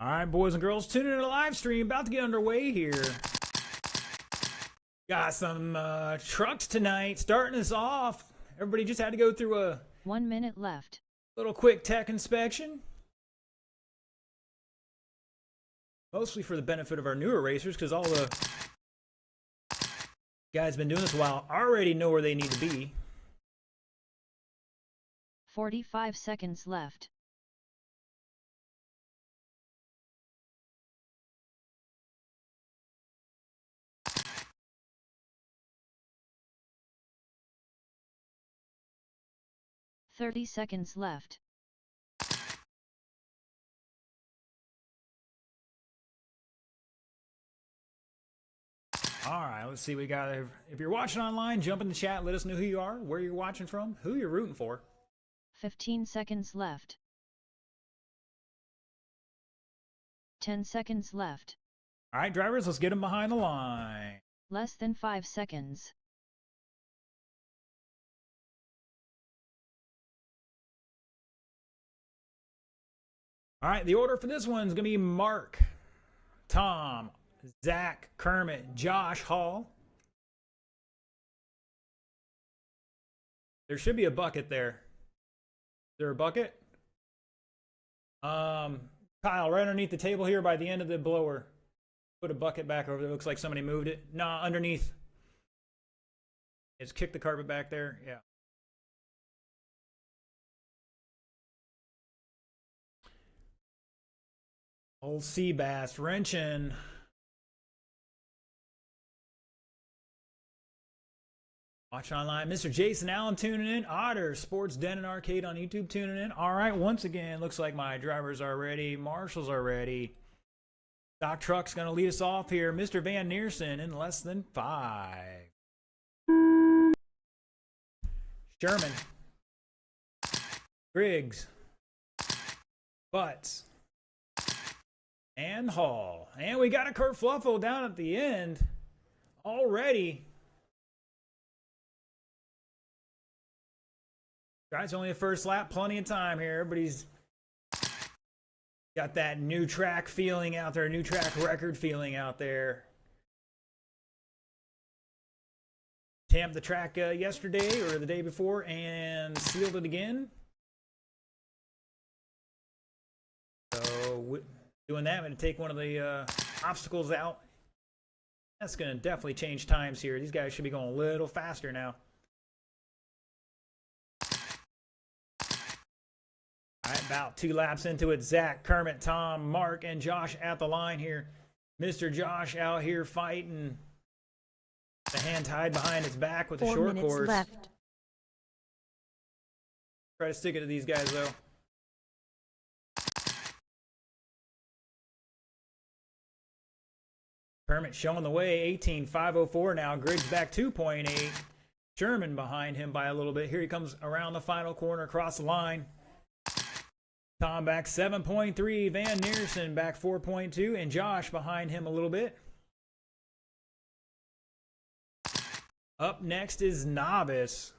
All right, boys and girls, tuning in to the live stream. About to get underway here. Got some trucks tonight. Starting us off. Everybody just had to go through a 1 minute left. little quick tech inspection. Mostly for the benefit of our newer racers, because all the guys been doing this a while already know where they need to be. 45 seconds left. "30 seconds left. All right, let's see what we got. If you're watching online, jump in the chat. Let us know who you are, where you're watching from, who you're rooting for. 15 seconds left. 10 seconds left. All right, drivers, let's get them behind the line. Less than 5 seconds. All right, the order for this one's going to be Mark, Tom, Zach, Kermit, Josh, Hall. There should be a bucket there. Is there a bucket? Kyle, right underneath the table here by the end of the blower. Put a bucket back over there. Looks like somebody moved it. Nah, underneath. Just kick the carpet back there. Yeah. Old sea bass wrenching. Watch online. Mr. Jason Allen tuning in. Otter Sports Den and Arcade on YouTube tuning in. All right, once again, looks like my drivers are ready. Marshals are ready. Stock Truck's going to lead us off here. Mr. Van Neersen in less than 5. Sherman. Griggs. Butts. And Hall. And we got a kerfluffle down at the end already. Guys, only the first lap, plenty of time here. Everybody's got that new track feeling out there, new track record feeling out there. Tamped the track yesterday or the day before and sealed it again. So doing that, I'm going to take one of the obstacles out. That's going to definitely change times here. These guys should be going a little faster now. All right, about 2 laps into it. Zach, Kermit, Tom, Mark, and Josh at the line here. Mr. Josh out here fighting. The hand tied behind his back with the short course. 4 minutes left. Try to stick it to these guys, though. Kermit showing the way, 18.504 now. Griggs back 2.8. Sherman behind him by a little bit. Here he comes around the final corner, across the line. Tom back 7.3. Van Neersen back 4.2. And Josh behind him a little bit. Up next is Novice.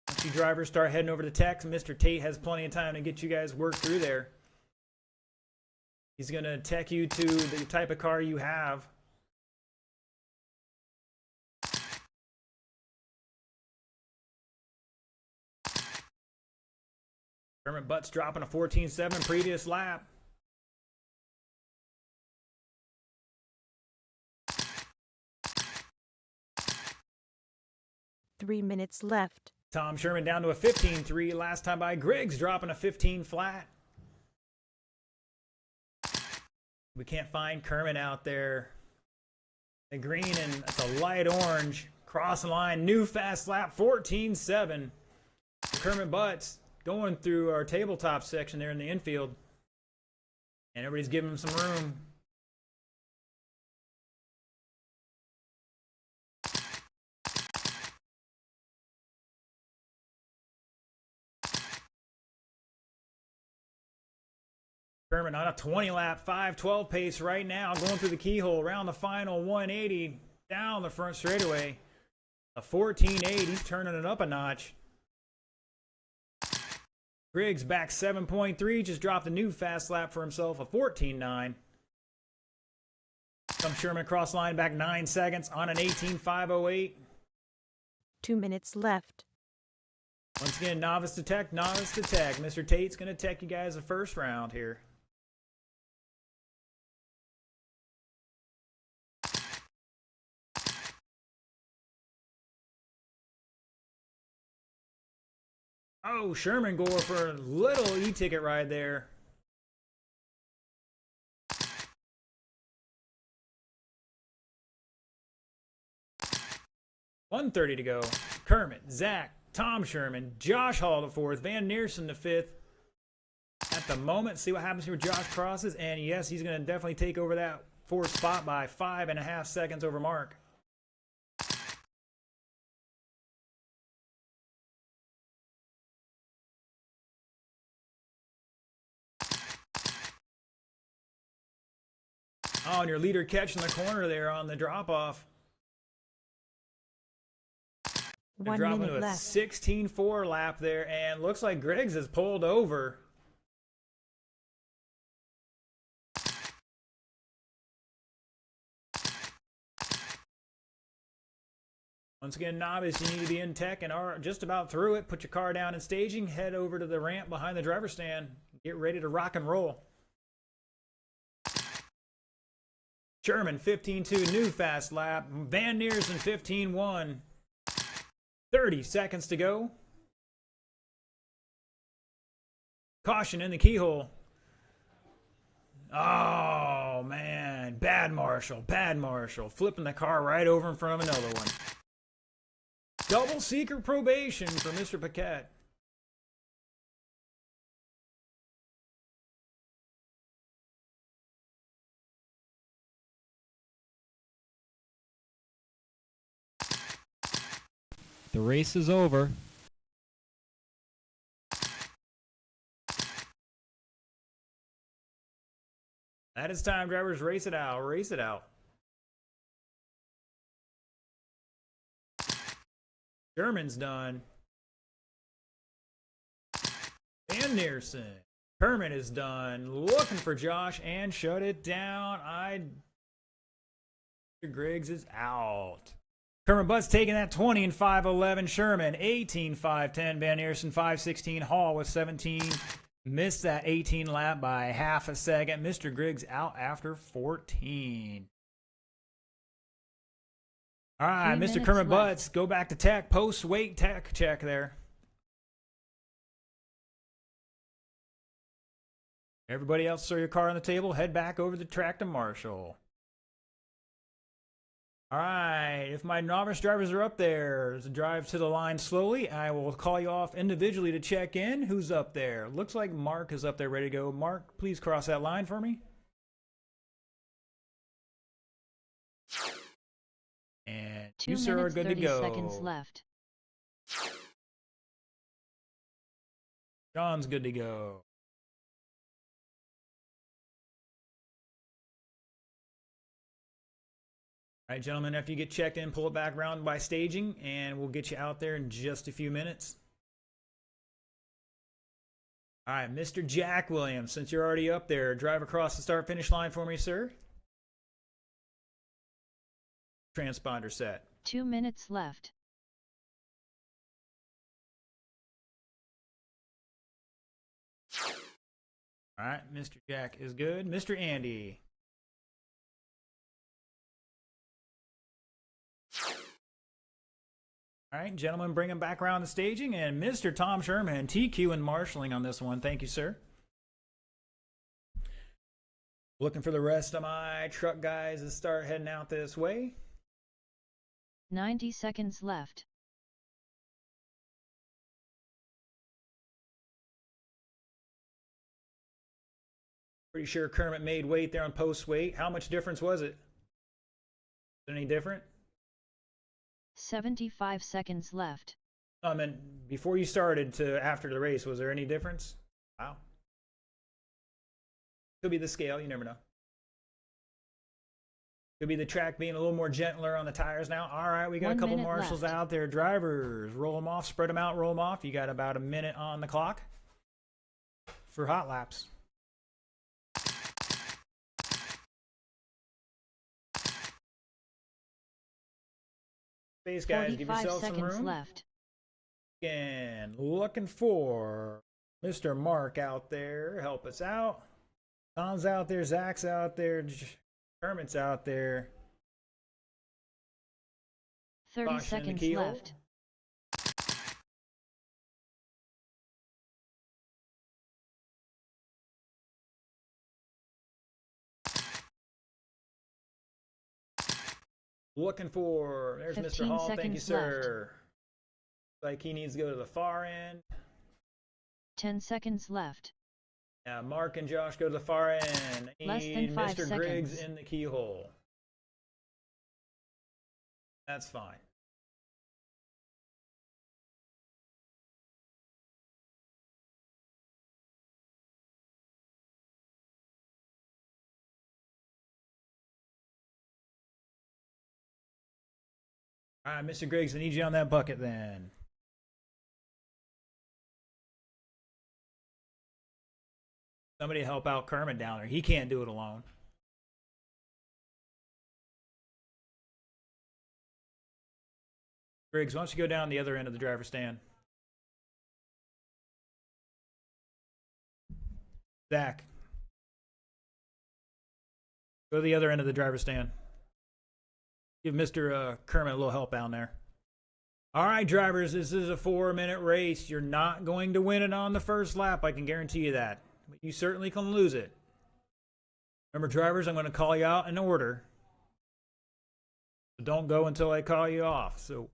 Once you drivers start heading over to tech, Mr. Tate has plenty of time to get you guys worked through there. He's going to tech you to the type of car you have. Kermit Butts dropping a 14.7 previous lap. Three minutes left. Tom Sherman down to a 15.3 last time by. Griggs dropping a 15 flat. We can't find Kermit out there. The green and it's a light orange. Crossing line, new fast lap, 14.7. Kermit Butts going through our tabletop section there in the infield. And everybody's giving him some room. Kermit on a 20-lap 5.12 pace right now, going through the keyhole around the final 180 down the front straightaway. A 14.8, he's turning it up a notch. Griggs back 7.3, just dropped a new fast lap for himself, a 14.9. Comes Sherman across line back 9 seconds on an 18.508. 2 minutes left. Once again, novice to tech, novice to tech. Mr. Tate's going to tech you guys the first round here. Oh, Sherman going for a little e-ticket ride there. .130 to go. Kermit, Zach, Tom Sherman, Josh Hall to fourth, Van Neersen to fifth. At the moment, see what happens here. Josh crosses, and yes, he's going to definitely take over that fourth spot by 5.5 seconds over Mark. Oh, and your leader catching the corner there on the drop-off. 1 dropping minute to a left. 16.4 lap there, and looks like Griggs has pulled over. Once again, novice, you need to be in tech and are just about through it. Put your car down in staging, head over to the ramp behind the driver's stand. Get ready to rock and roll. Sherman, 15.2, new fast lap. Van Neersen, 15.1. 30 seconds to go. Caution in the keyhole. Oh, man. Bad Marshall. Bad Marshall. Flipping the car right over in front of another one. Double secret probation for Mr. Paquette. The race is over. That is time, drivers. Race it out. Race it out. Sherman's done. Van Neersen. Kermit is done. Looking for Josh and shut it down. Griggs is out. Kermit Butts taking that 20 and 5.11. Sherman 18.5.10. Van Neersen 5.16. Hall with 17. Missed that 18 lap by half a second. Mr. Griggs out after 14. All right, 3 Mr. minutes Kermit left. Butts, go back to tech. Post-weight tech check there. Everybody else, throw your car on the table. Head back over the track to Marshall. All right, if my novice drivers are up there, drive to the line slowly. I will call you off individually to check in. Who's up there? Looks like Mark is up there ready to go. Mark, please cross that line for me. And 2 you, sir, are minutes good to 30 go. seconds left. John's good to go. All right, gentlemen, after you get checked in, pull it back around by staging, and we'll get you out there in just a few minutes. All right, Mr. Jack Williams, since you're already up there, drive across the start-finish line for me, sir. Transponder set. 2 minutes left. All right, Mr. Jack is good. Mr. Andy. All right, gentlemen, bring him back around the staging. And Mr. Tom Sherman, TQ and marshalling on this one. Thank you, sir. Looking for the rest of my truck guys to start heading out this way. 90 seconds left. Pretty sure Kermit made weight there on post weight. How much difference was it? Is it any different? 75 seconds left. I mean, before you started to after the race, was there any difference? Wow. Could be the scale, you never know. Could be the track being a little more gentler on the tires now. All right, we got 1 a couple minute marshals left. out there. Drivers, roll them off, spread them out, roll them off. You got about a minute on the clock. for hot laps. Space, guys, give 45 yourself some seconds room. left. And looking for Mr. Mark out there. Help us out. Tom's out there. Zach's out there. Kermit's out there. 30 Caution in the seconds keyhole. left. Looking for, there's Mr. 15 Hall. Thank you, seconds sir. Like he needs to go to the far end. 10 seconds left. Now Mark and Josh go to the far end. Less than Need 5 Mr. Griggs seconds. in the keyhole. That's fine. All right, Mr. Griggs, I need you on that bucket then. Somebody help out Kermit down there. He can't do it alone. Griggs, why don't you go down the other end of the driver's stand? Zach, go to the other end of the driver's stand. Give Mr. Kermit a little help down there. All right, drivers, this is a 4-minute race. You're not going to win it on the first lap. I can guarantee you that. But you certainly can lose it. Remember, drivers, I'm going to call you out in order. So don't go until I call you off. So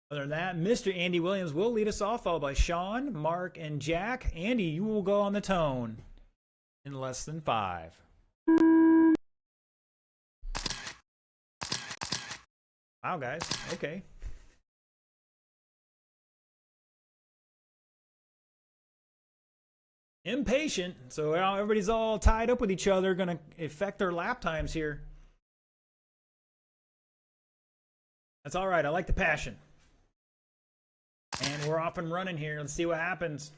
other than that, Mr. Andy Williams will lead us off, followed by Sean, Mark, and Jack. Andy, you will go on the tone in less than 5. Wow, guys. Okay. Impatient. So now everybody's all tied up with each other. Going to affect their lap times here. That's all right. I like the passion. And we're off and running here. Let's see what happens.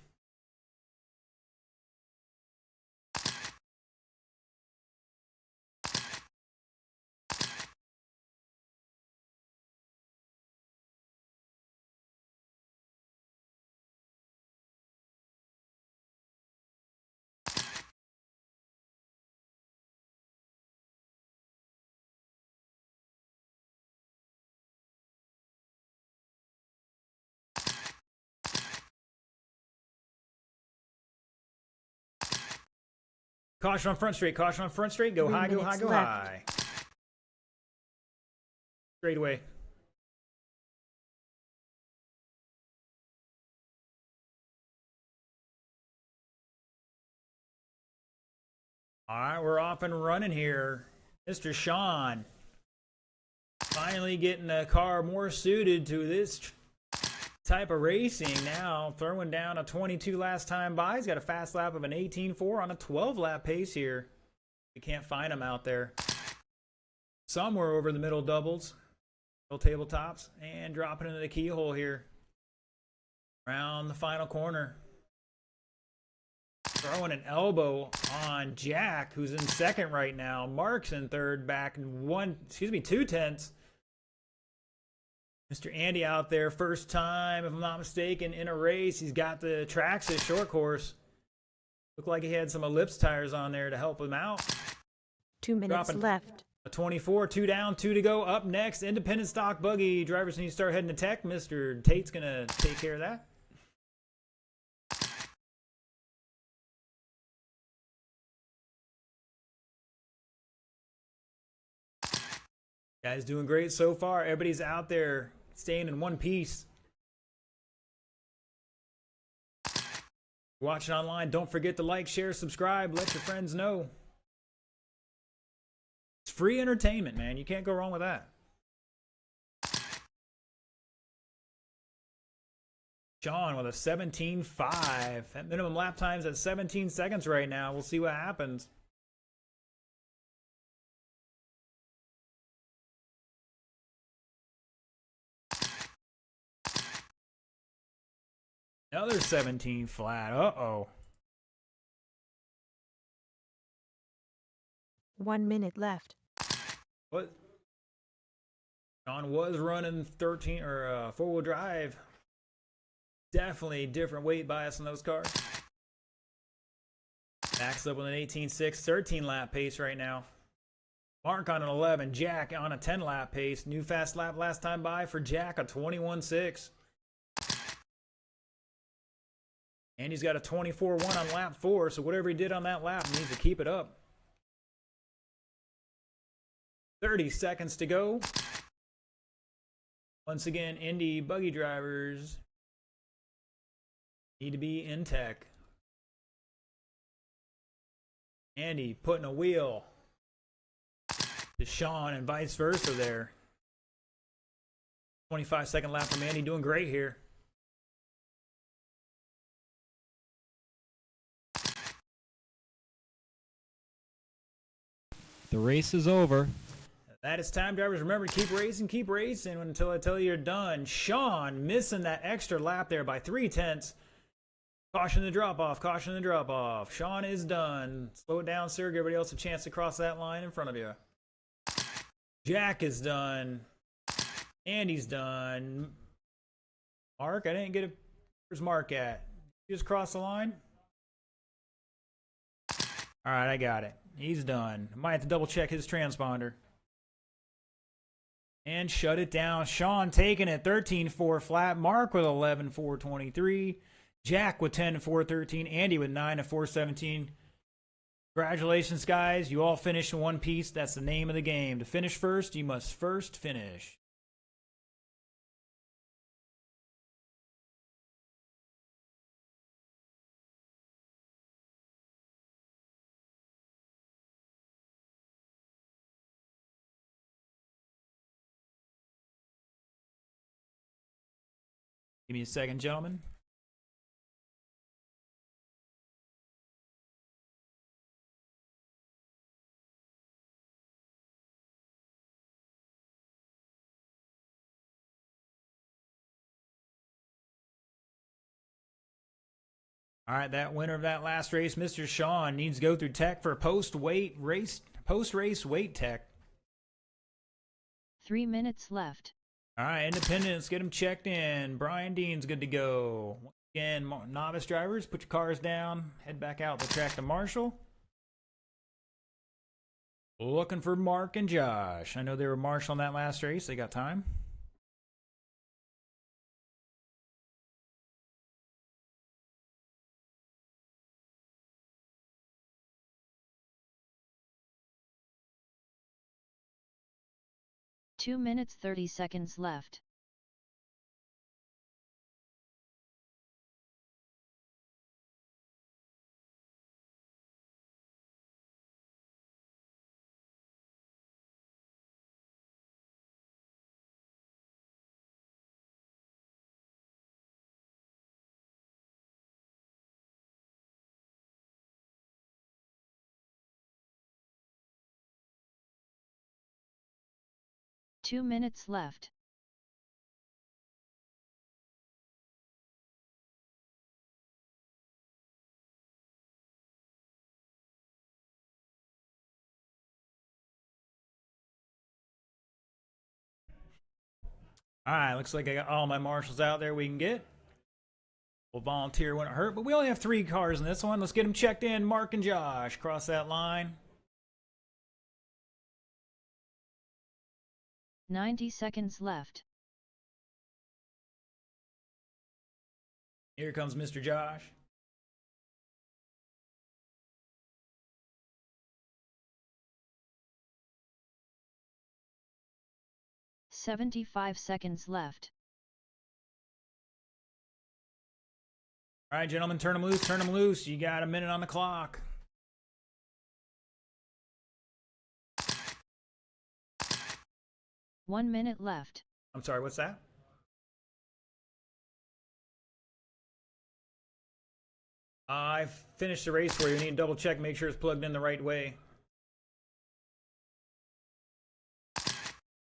Caution on front straight. Caution on front straight. Go 3 high, go high, minutes go left. high. Straight away. All right, we're off and running here. Mr. Sean finally getting a car more suited to this type of racing now, throwing down a 22 last time by. He's got a fast lap of an 18.4 on a 12-lap pace here. We can't find him out there. Somewhere over the middle doubles, middle tabletops, and dropping into the keyhole here. Around the final corner. Throwing an elbow on Jack, who's in second right now. Mark's in third, back in 2/10. Mr. Andy out there, first time, if I'm not mistaken, in a race. He's got the Traxxas short course. Looked like he had some Ellipse tires on there to help him out. 2 minutes Dropping left. a 24, 2 down, 2 to go. Up next, independent stock buggy. Drivers need to start heading to tech. Mr. Tate's going to take care of that. Guys doing great so far. Everybody's out there staying in one piece. Watching online, don't forget to like, share, subscribe, let your friends know. It's free entertainment, man. You can't go wrong with that. Sean with a 17.5. That minimum lap time's at 17 seconds right now. We'll see what happens. Another 17 flat. Uh-oh. 1 minute left. What? Sean was running 13 or 4-wheel drive. Definitely different weight bias on those cars. Max up with an 18.6, 13 lap pace right now. Mark on an 11, Jack on a 10 lap pace. New fast lap last time by for Jack, a 21.6. And he's got a 24.1 on lap 4, so whatever he did on that lap, he needs to keep it up. 30 seconds to go. Once again, Indy buggy drivers need to be in tech. Andy putting a wheel to Sean and vice versa there. 25-second lap from Andy, doing great here. The race is over. That is time, drivers. Remember, keep racing until I tell you you're done. Sean missing that extra lap there by 3/10. Caution the drop off, caution the drop off. Sean is done. Slow it down, sir. Give everybody else a chance to cross that line in front of you. Jack is done. Andy's done. Mark, I didn't get it. Where's Mark at? You just cross the line? Alright, I got it. He's done. Might have to double check his transponder. And shut it down. Sean taking it 13.4 flat. Mark with 11.423. Jack with 10.413. Andy with 9.417. Congratulations, guys. You all finished in one piece. That's the name of the game. To finish first, you must first finish. Give me a second, gentlemen. All right, that winner of that last race, Mr. Sean, needs to go through tech for post-race weight tech. 3 minutes left. All right, Independence, get them checked in. Brian Dean's good to go. Once again, novice drivers, put your cars down. Head back out the track to Marshall. Looking for Mark and Josh. I know they were Marshall in that last race. They got time. Two minutes 30 seconds left. Two minutes left. All right, looks like I got all my marshals out there we can get. We'll volunteer when it hurt, but we only have 3 cars in this one. Let's get them checked in. Mark and Josh, cross that line. 90 seconds left. Here comes Mr. Josh. "75 seconds left. All right, gentlemen, turn them loose, turn them loose. You got a minute on the clock. One minute left. I'm sorry, what's that? I finished the race for you. You need to double check, make sure it's plugged in the right way.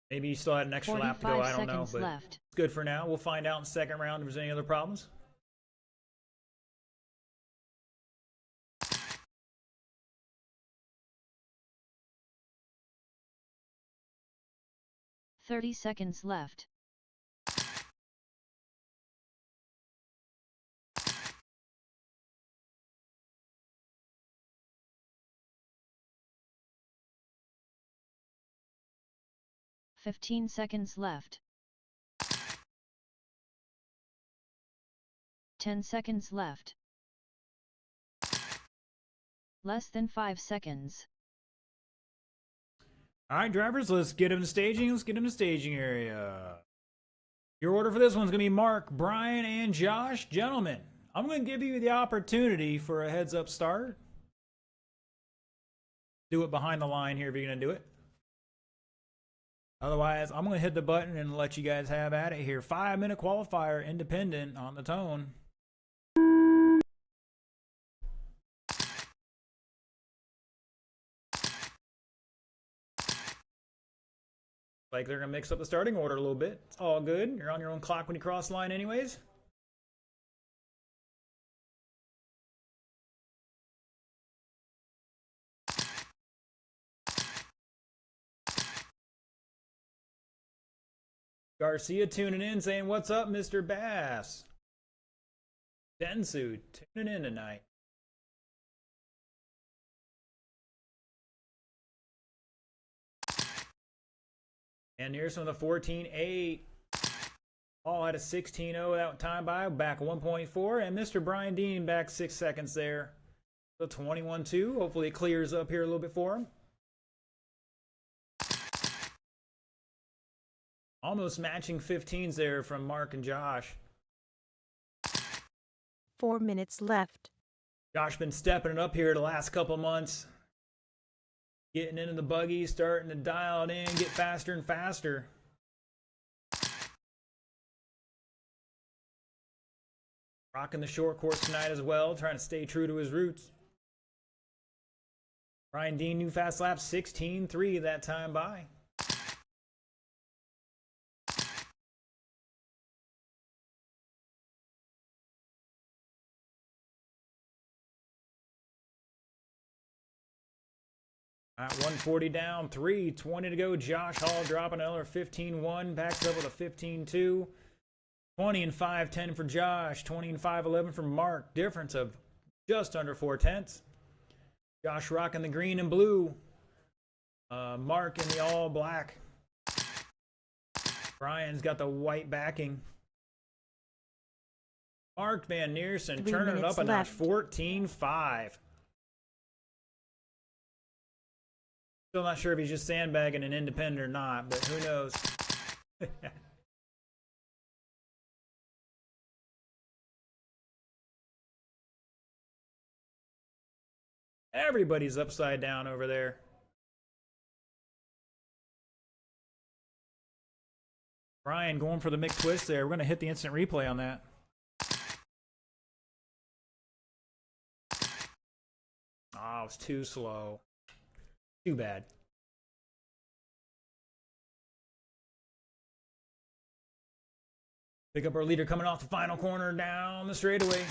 Maybe you still had an extra lap to go, I don't know, but left. it's good for now. We'll find out in the second round if there's any other problems. 30 seconds left. "15 seconds left. 10 seconds left. Less than 5 seconds. All right, drivers, let's get him to staging. Let's get him to staging area. Your order for this one's going to be Mark, Brian, and Josh. Gentlemen, I'm going to give you the opportunity for a heads-up start. Do it behind the line here if you're going to do it. Otherwise, I'm going to hit the button and let you guys have at it here. 5-minute qualifier, independent on the tone. Like they're going to mix up the starting order a little bit. It's all good. You're on your own clock when you cross the line anyways. Garcia tuning in saying, "What's up, Mr. Bass?" Densu tuning in tonight. And here's from the 14.8. All at a 16.0 that time by, back 1.4. And Mr. Brian Dean back 6 seconds there. So 21.2. Hopefully it clears up here a little bit for him. Almost matching 15s there from Mark and Josh. 4 minutes left. Josh been stepping it up here the last couple months. Getting into the buggy, starting to dial it in, get faster and faster. Rocking the short course tonight as well, trying to stay true to his roots. Brian Dean, new fast lap, 16.3 that time by. At 140 down, 3:20 to go. Josh Hall dropping another 15.1, backs up with a 15.2. 20 and 5.10 for Josh, 20 and 5.11 for Mark. Difference of just under 4/10. Josh rocking the green and blue. Mark in the all black. Brian's got the white backing. Mark Van Neersen 3 turning it up minutes a notch, left. 14.5. Still not sure if he's just sandbagging an independent or not, but who knows. Everybody's upside down over there. Brian going for the McTwist there. We're going to hit the instant replay on that. Oh, it's too slow. Too bad. Pick up our leader coming off the final corner down the straightaway.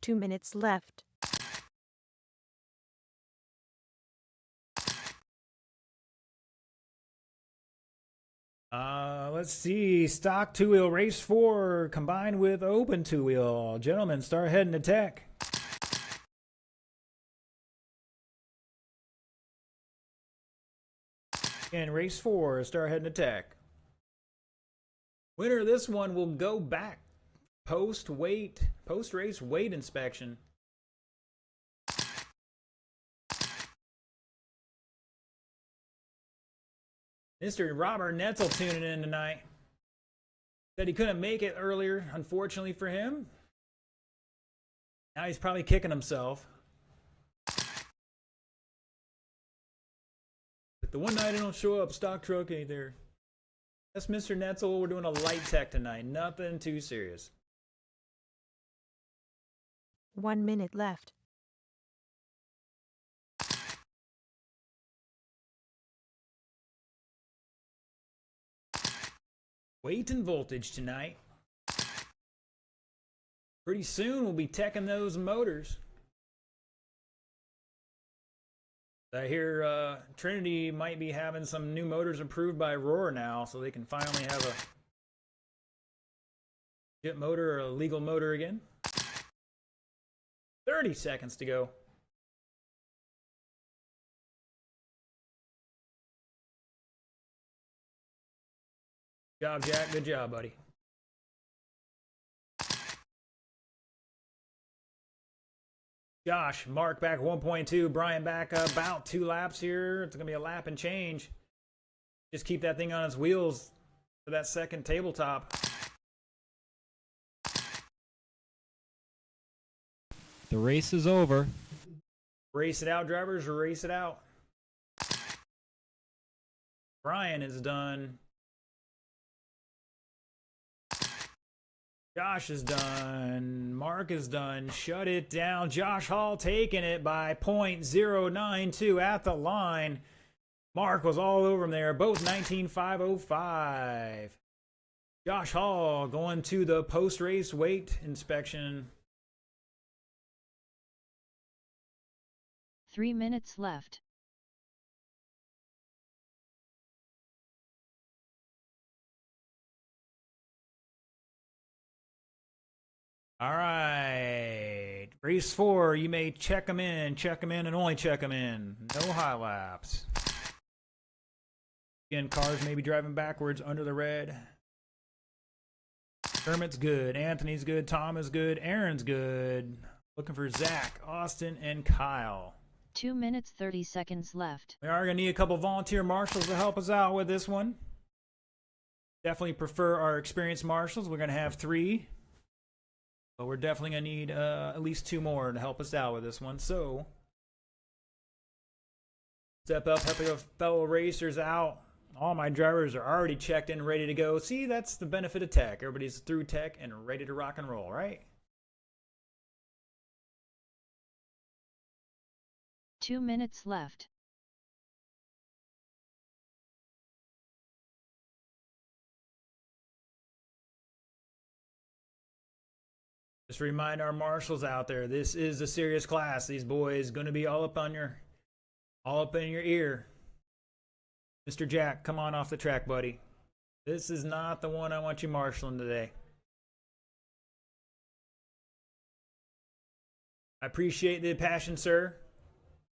Two minutes left. Let's see. Stock two-wheel race 4 combined with open two-wheel. Gentlemen, start heading to tech. And race 4, start heading to tech. Winner of this one will go back post-race weight inspection. Mr. Robert Netzel tuning in tonight. Said he couldn't make it earlier, unfortunately for him. Now he's probably kicking himself. But the one night I don't show up, stock truck ain't there. That's Mr. Netzel. We're doing a light tech tonight. Nothing too serious. 1 minute left. Weight and voltage tonight. Pretty soon we'll be teching those motors. I hear Trinity might be having some new motors approved by Roar now, so they can finally have a legit motor or a legal motor again. 30 seconds to go. Good job, Jack. Good job, buddy. Josh, Mark back 1.2. Brian back about 2 laps here. It's going to be a lap and change. Just keep that thing on its wheels for that second tabletop. The race is over. Race it out, drivers. Race it out. Brian is done. Josh is done. Mark is done. Shut it down. Josh Hall taking it by .092 at the line. Mark was all over him there. Both 19.505. Josh Hall going to the post-race weight inspection. 3 minutes left. All right. Race 4. You may check them in, and only check them in. No high laps. Again, cars may be driving backwards under the red. Kermit's good. Anthony's good. Tom is good. Aaron's good. Looking for Zach, Austin, and Kyle. 2 minutes 30 seconds left. We are going to need a couple volunteer marshals to help us out with this one. Definitely prefer our experienced marshals. We're going to have 3. But we're definitely going to need at least 2 more to help us out with this one. So, step up, help your fellow racers out. All my drivers are already checked in, ready to go. See, that's the benefit of tech. Everybody's through tech and ready to rock and roll, right? 2 minutes left. Just remind our marshals out there, this is a serious class. These boys going to be all up in your ear. Mr. Jack, come on off the track, buddy. This is not the one I want you marshaling today. I appreciate the passion, sir.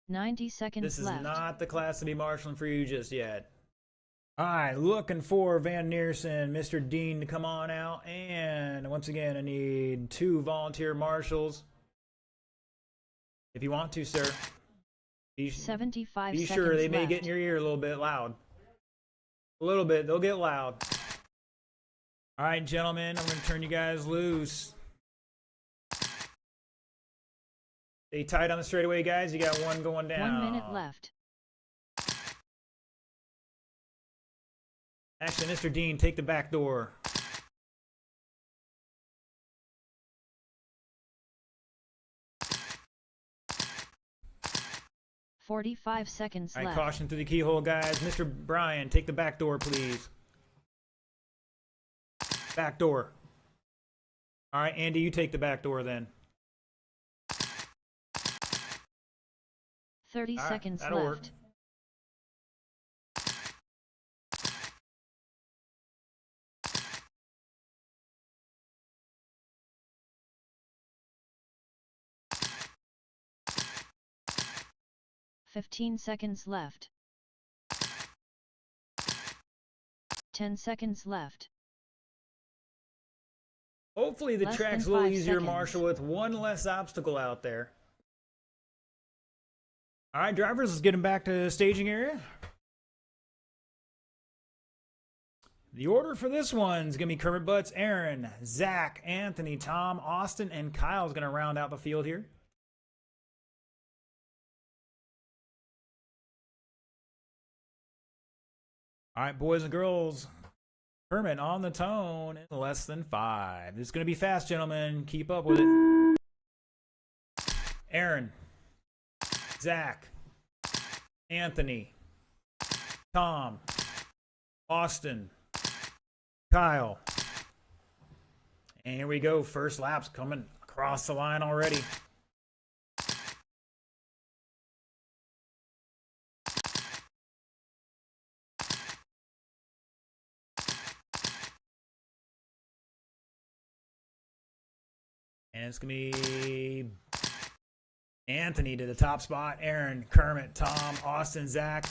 90 seconds This is left. not the class to be marshaling for you just yet. All right, looking for Van Neersen, Mr. Dean to come on out. And once again, I need 2 volunteer marshals. If you want to, sir. 75 be seconds sure they may left. get in your ear a little bit loud. A little bit, they'll get loud. All right, gentlemen, I'm going to turn you guys loose. Stay tight on the straightaway, guys. You got one going down. 1 minute left. Actually, Mr. Dean, take the back door. 45 seconds All right, left. caution through the keyhole, guys. Mr. Brian, take the back door, please. Back door. All right, Andy, you take the back door then. 30 All right, seconds that'll work. left. Fifteen seconds left. 10 seconds left. Hopefully the Less track's a than little 5 easier, seconds. Marshall, with one less obstacle out there. All right, drivers, let's get them back to the staging area. The order for this one's going to be Kermit Butts, Aaron, Zach, Anthony, Tom, Austin, and Kyle's going to round out the field here. All right, boys and girls, Kermit on the tone in less than 5. It's going to be fast, gentlemen. Keep up with it. Aaron, Zach, Anthony, Tom, Austin, Kyle. And here we go. First lap's coming across the line already. And it's going to be Anthony to the top spot. Aaron, Kermit, Tom, Austin, Zach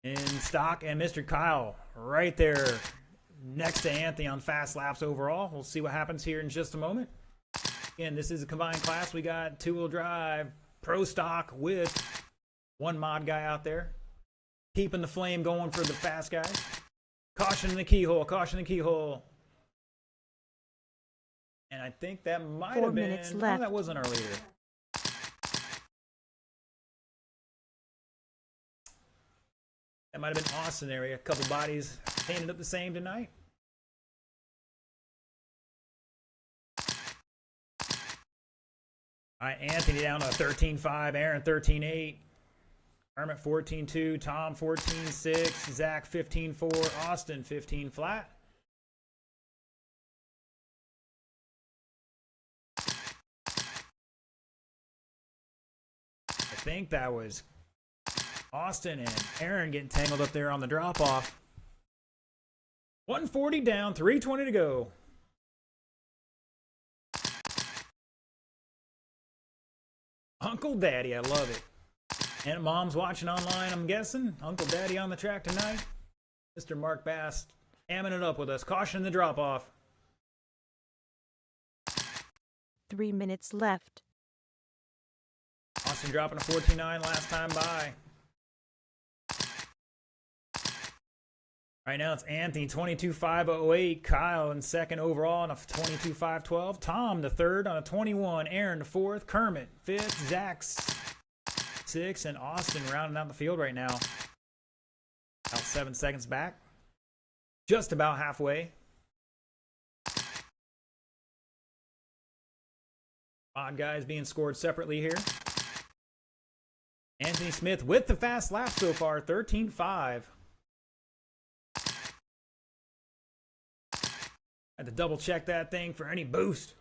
in stock. And Mr. Kyle right there next to Anthony on fast laps overall. We'll see what happens here in just a moment. Again, this is a combined class. We got two-wheel drive, pro stock with one mod guy out there. Keeping the flame going for the fast guys. Caution in the keyhole. Caution in the keyhole. And I think that might 4 have been... minutes No, left. that wasn't our leader. That might have been Austin there. A couple bodies painted up the same tonight. All right, Anthony down to 13.5, Aaron 13.8, Kermit 14.2, Tom 14.6, Zach 15.4, Austin 15 flat. I think that was Austin and Aaron getting tangled up there on the drop-off. 140 down, 320 to go. Uncle Daddy, I love it. And Mom's watching online, I'm guessing. Uncle Daddy on the track tonight. Mr. Mark Bass hamming it up with us. Caution the drop-off. 3 minutes left. Austin dropping a 14.9 last time by. Right now it's Anthony 22.508, Kyle in second overall on a 22.512, Tom the third on a 21, Aaron the fourth, Kermit fifth, Zach sixth, and Austin rounding out the field right now. About 7 seconds back. Just about halfway. Odd guys being scored separately here. Anthony Smith with the fast lap so far, 13.5. Had to double check that thing for any boost.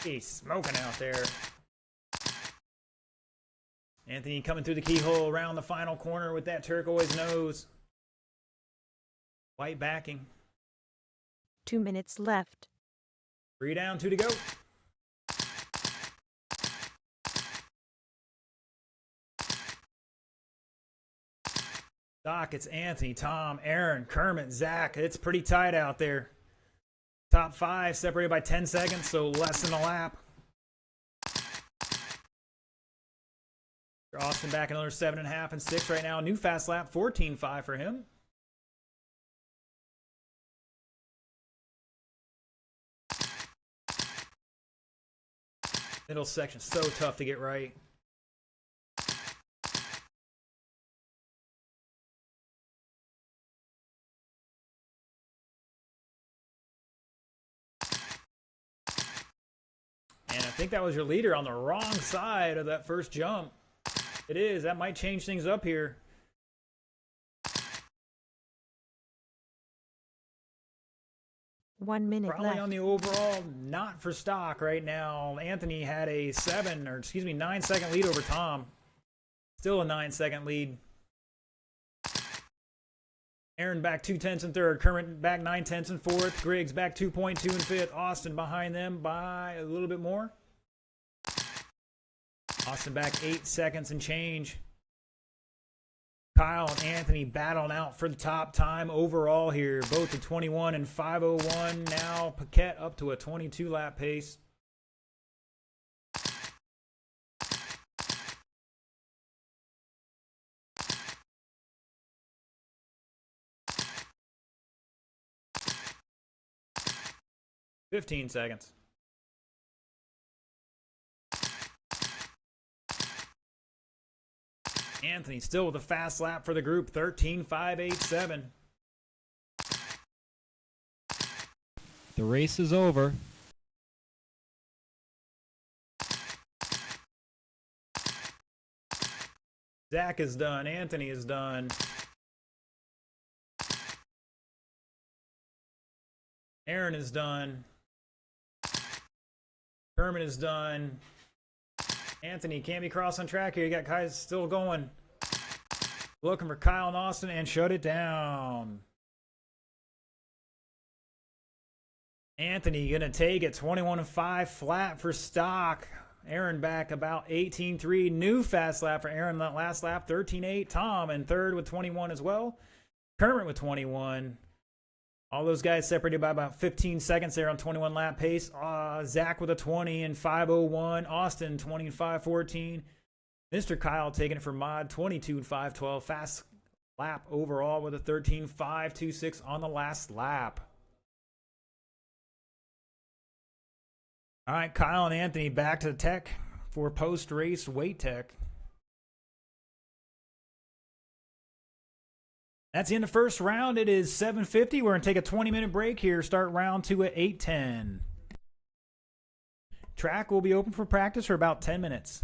He's smoking out there. Anthony coming through the keyhole around the final corner with that turquoise nose. White backing. 2 minutes left. 3 down, 2 to go. Doc, it's Anthony, Tom, Aaron, Kermit, Zach. It's pretty tight out there. Top 5 separated by 10 seconds, so less than a lap. Austin back another 7.5 and 6 right now. New fast lap, 14.5 for him. Middle section, so tough to get right. And I think that was your leader on the wrong side of that first jump. It is. That might change things up here. One minute Probably left. on the overall, not for stock right now. Anthony had a 9-second lead over Tom. Still a 9-second lead. Aaron back 2/10 in third. Kermit back 9/10 in fourth. Griggs back 2.2 in fifth. Austin behind them by a little bit more. Austin back 8 seconds and change. Kyle and Anthony battling out for the top time overall here. Both at 21 and 5:01. Now Paquette up to a 22 lap pace. Fifteen seconds. Anthony still with a fast lap for the group, 13.587. The race is over. Zach is done. Anthony is done. Aaron is done. Kermit is done. Anthony can't be crossed on track here. You got guys still going. Looking for Kyle and Austin and shut it down. Anthony gonna take it 21-5 flat for stock. Aaron back about 18-3. New fast lap for Aaron that last lap, 13-8. Tom in third with 21 as well. Kermit with 21. All those guys separated by about 15 seconds there on 21 lap pace. Zach with a 20 and 5:01. Austin 20 and 5:14. Mr. Kyle taking it for Mod 22 and 5:12. Fast lap overall with a 13.526 on the last lap. All right, Kyle and Anthony back to the tech for post-race weight tech. That's the end of the first round. It is 7:50. We're going to take a 20-minute break here. Start round 2 at 8:10. Track will be open for practice for about 10 minutes.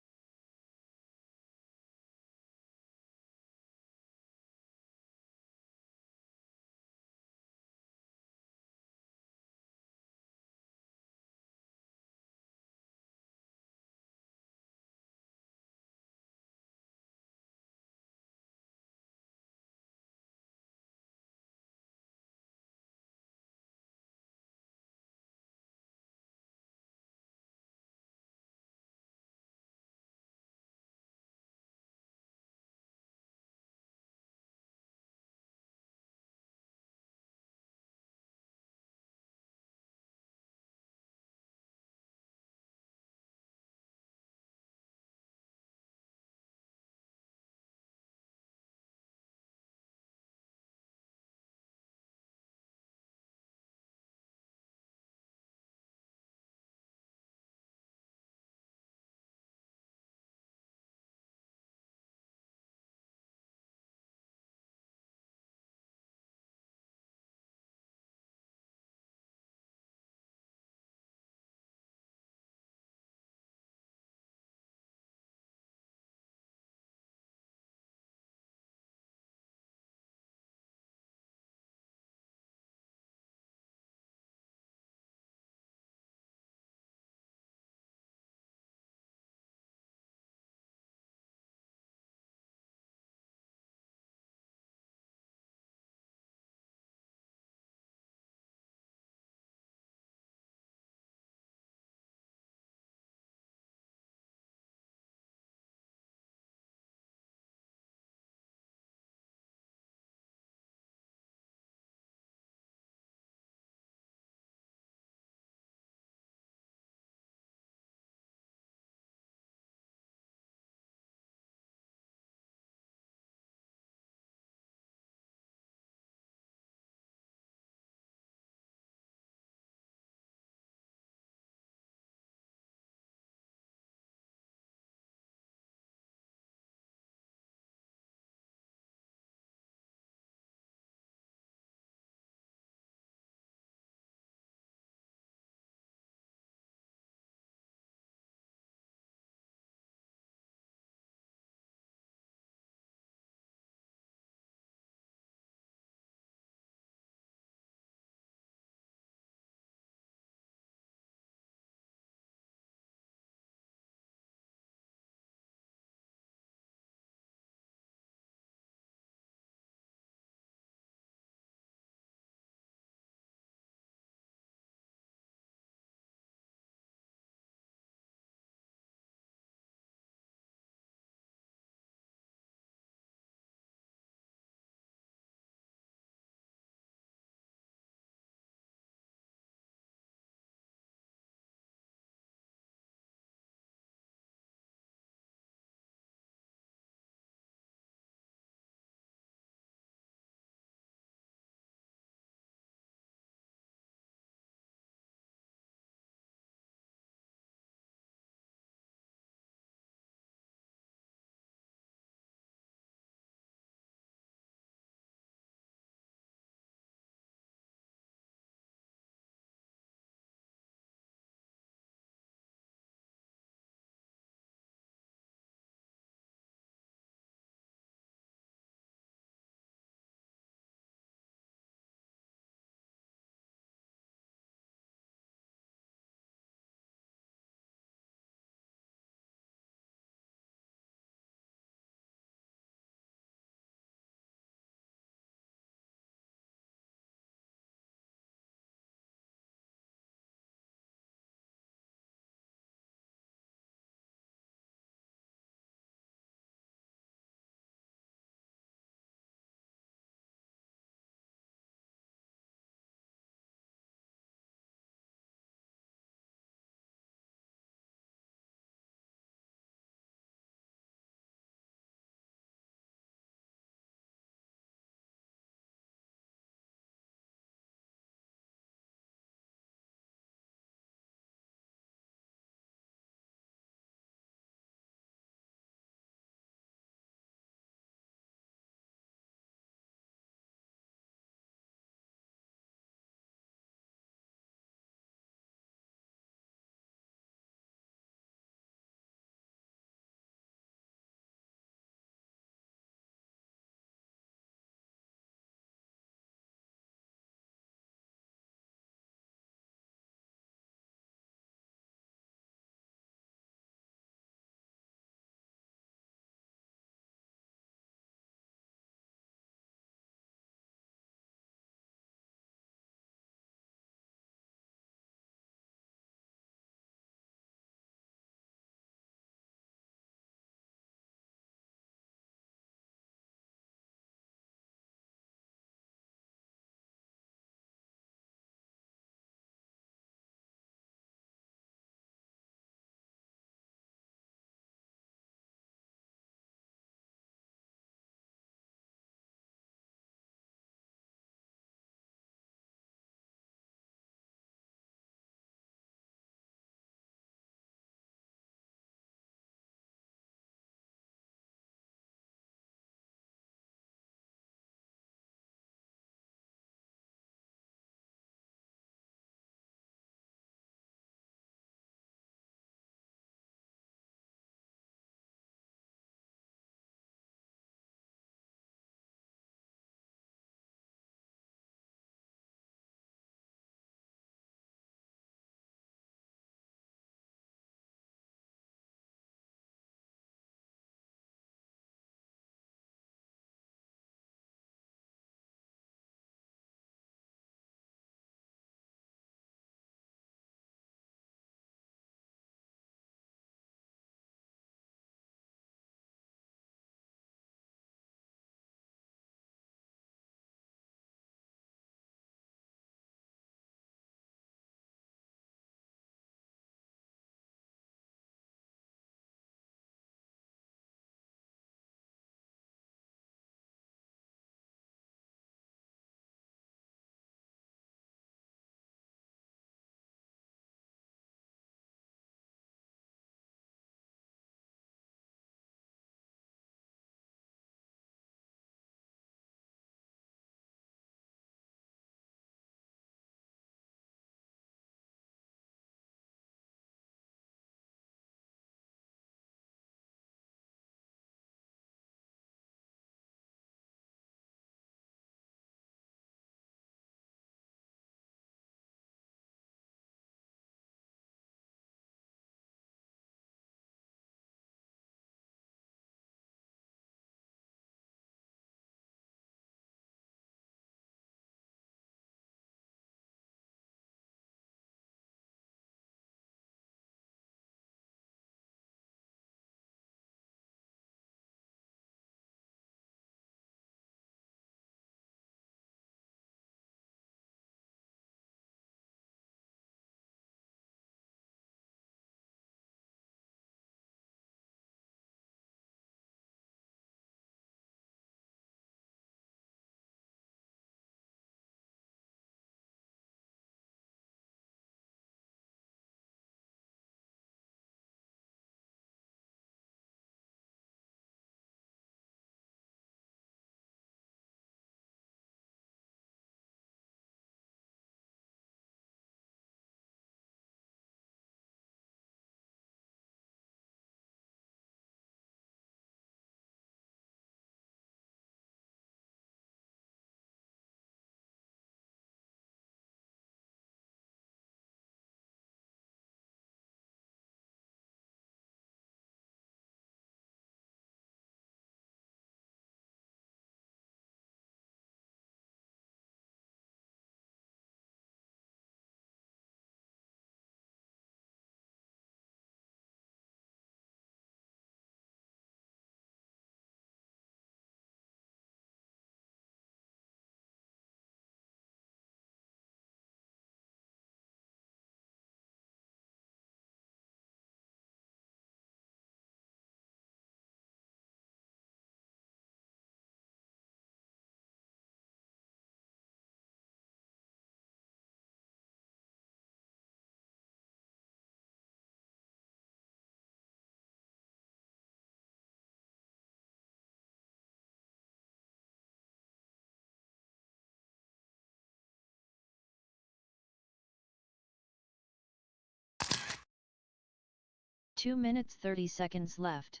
2 minutes 30 seconds left.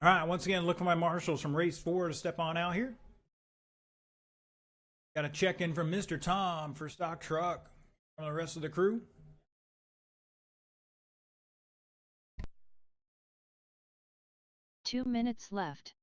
All right, once again, look for my marshals from race 4 to step on out here. Got a check in from Mr. Tom for stock truck from the rest of the crew. Two minutes left.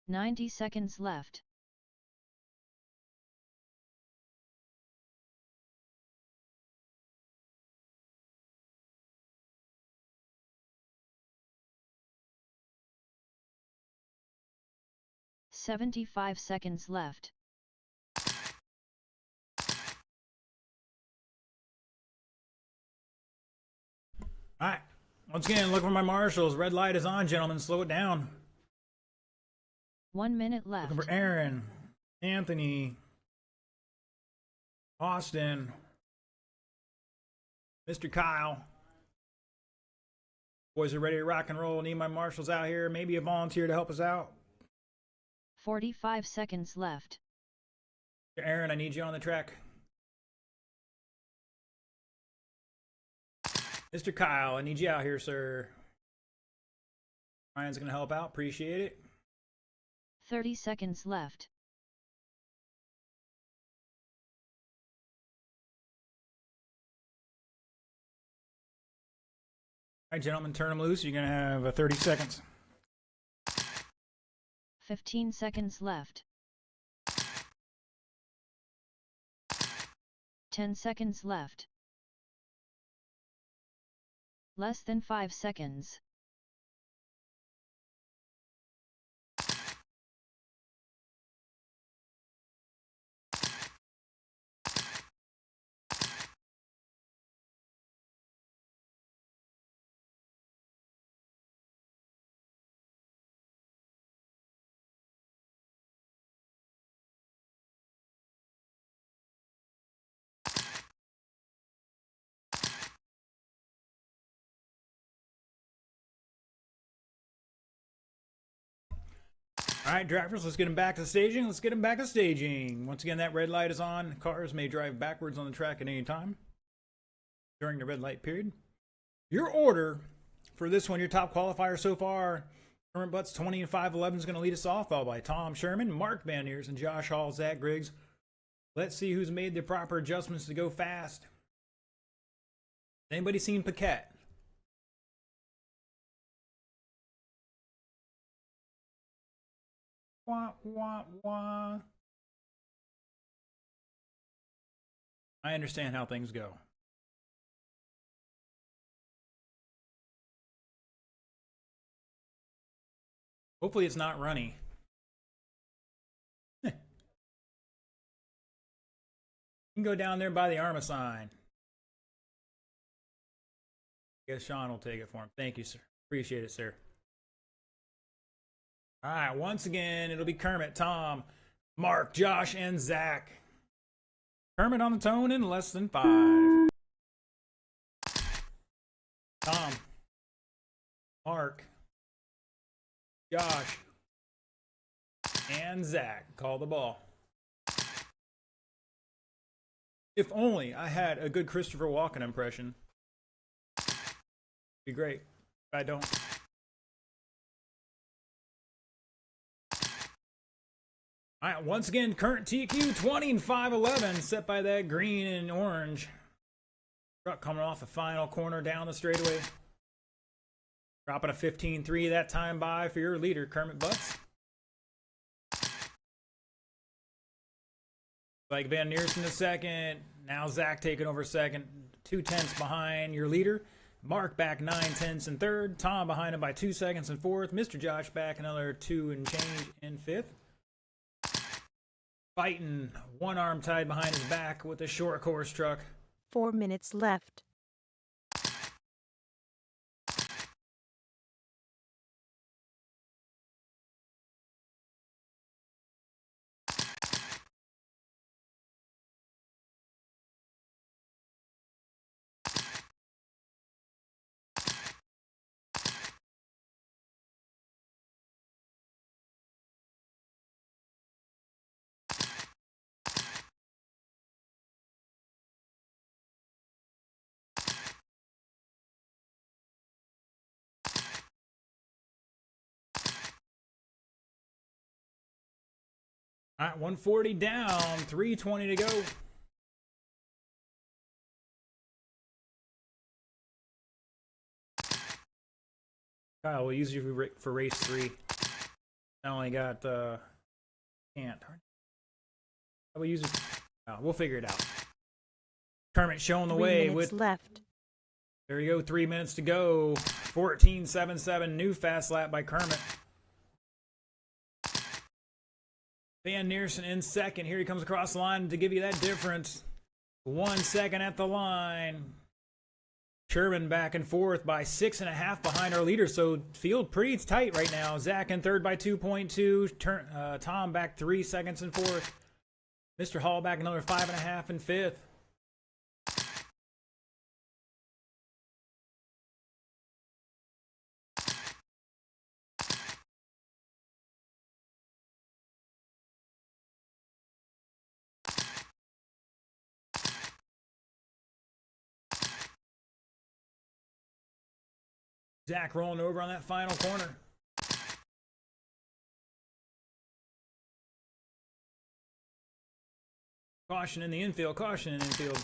"90 seconds left. "75 seconds left. All right, once again, look for my marshals. Red light is on, gentlemen. Slow it down. 1 minute left. Looking for Aaron, Anthony, Austin, Mr. Kyle. Boys are ready to rock and roll. Need my marshals out here. Maybe a volunteer to help us out. 45 seconds left. Aaron, I need you on the track. Mr. Kyle, I need you out here, sir. Ryan's going to help out. Appreciate it. 30 seconds left. All right, gentlemen, turn them loose. You're going to have 30 seconds. 15 seconds left. 10 seconds left. Less than 5 seconds. All right, drivers, let's get them back to staging. Let's get them back to staging. Once again, that red light is on. Cars may drive backwards on the track at any time during the red light period. Your order for this one, your top qualifier so far, Current Butts 20 and 511 is going to lead us off, followed by Tom Sherman, Mark Baniers, and Josh Hall, Zach Griggs. Let's see who's made the proper adjustments to go fast. Anybody seen Paquette? Wah, wah, wah. I understand how things go. Hopefully it's not runny. You can go down there by the Arma sign. I guess Sean will take it for him. Thank you, sir. Appreciate it, sir. All right, once again, it'll be Kermit, Tom, Mark, Josh, and Zach. Kermit on the tone in less than 5. Tom, Mark, Josh, and Zach call the ball. If only I had a good Christopher Walken impression. Be great. But I don't. All right, once again, current TQ 20 and 511, set by that green and orange. Truck coming off the final corner down the straightaway. Dropping a 15-3 that time by for your leader, Kermit Butts. Like Van Neersen the second. Now Zach taking over second. 2 tenths behind your leader. Mark back 9/10 in third. Tom behind him by 2 seconds in fourth. Mr. Josh back another 2 and change in fifth. Fighting, one arm tied behind his back with a short course truck. 4 minutes left. All right, 140 down, 3:20 to go. Kyle, we'll use you for race 3. I only got can't. We'll use it. We'll figure it out. Kermit showing the 3 way minutes with. left. There you go, 3 minutes to go. 14.77, new fast lap by Kermit. Van Neersen in second. Here he comes across the line to give you that difference. 1 second at the line. Sherman back and forth by 6.5 behind our leader. So field pretty tight right now. Zach in third by 2.2. Tom back 3 seconds in fourth. Mr. Hall back another 5.5 in fifth. Zach rolling over on that final corner. Caution in the infield, caution in the infield.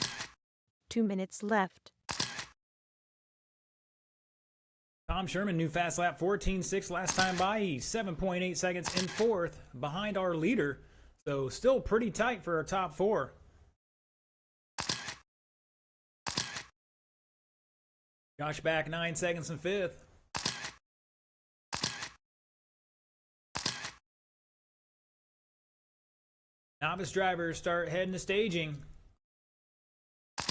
2 minutes left. Tom Sherman, new fast lap, 14.6 last time by. He's 7.8 seconds in fourth behind our leader. So still pretty tight for our top 4. Josh back 9 seconds in fifth. Novice drivers start heading to staging.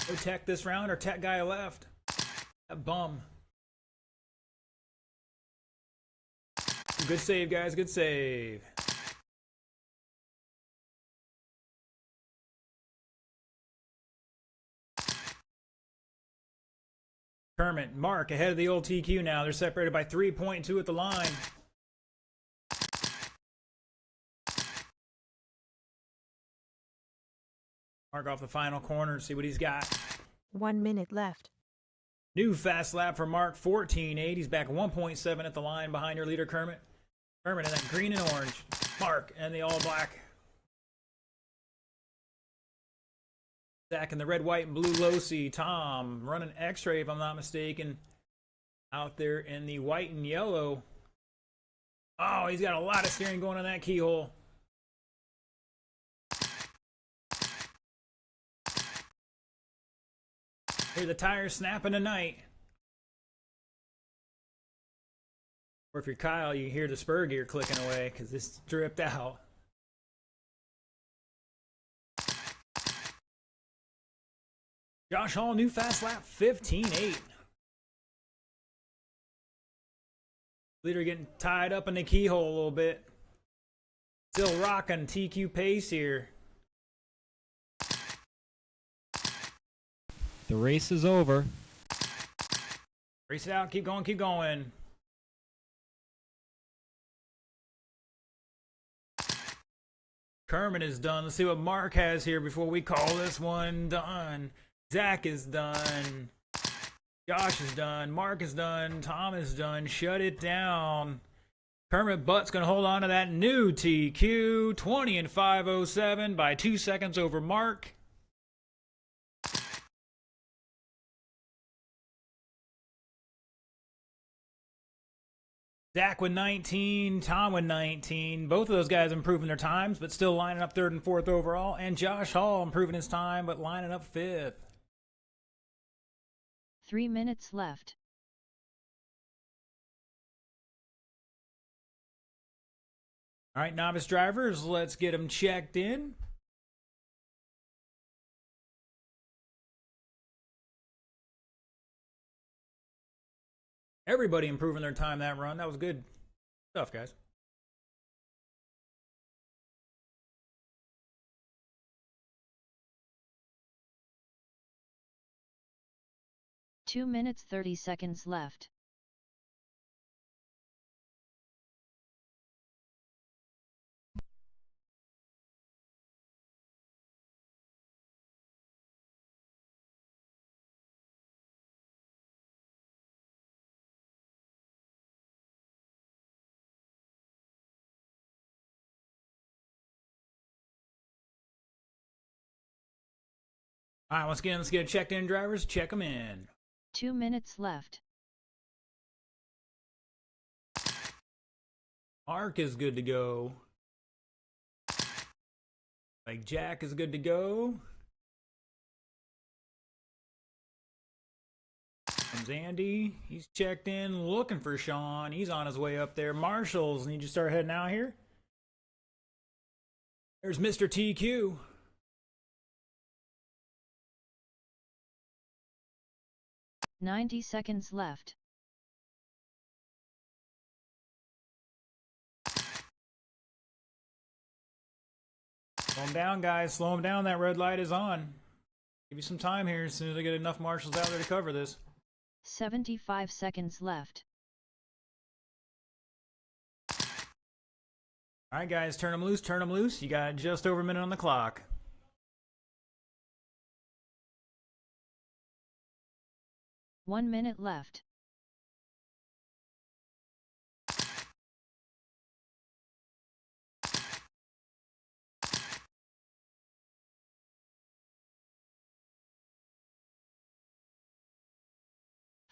No tech this round, or tech guy left. That bum. Good save, guys, good save. Kermit, Mark ahead of the old TQ now. They're separated by 3.2 at the line. Mark off the final corner, see what he's got. 1 minute left. New fast lap for Mark, 14.8. He's back 1.7 at the line behind your leader, Kermit. Kermit in that green and orange. Mark and the all black. Zach in the red, white, and blue Losi. Tom running X-ray, if I'm not mistaken, out there in the white and yellow. Oh, he's got a lot of steering going on that keyhole. Hear the tires snapping tonight. Or if you're Kyle, you hear the spur gear clicking away because it's dripped out. Josh Hall, new fast lap, 15.8. Leader getting tied up in the keyhole a little bit. Still rocking TQ pace here. The race is over. Race it out, keep going, keep going. Kermit is done. Let's see what Mark has here before we call this one done. Zach is done. Josh is done. Mark is done. Tom is done. Shut it down. Kermit Butt's going to hold on to that new TQ. 20 and 507 by 2 seconds over Mark. Zach with 19, Tom with 19. Both of those guys improving their times, but still lining up third and fourth overall. And Josh Hall improving his time, but lining up fifth. 3 minutes left. All right, novice drivers, let's get them checked in. Everybody improving their time that run. That was good stuff, guys. Two minutes 30 seconds left. All right, once again, let's get checked in, drivers. Check them in. 2 minutes left. Mark is good to go. Like Jack is good to go. Comes Andy. He's checked in, looking for Sean. He's on his way up there. Marshals, need you to start heading out here. There's Mr. TQ. $90 seconds left. Slow him down, guys. Slow him down. That red light is on. Give you some time here as soon as I get enough marshals out there to cover this. 75 seconds left. All right, guys. Turn them loose. Turn them loose. You got just over a minute on the clock. One minute left.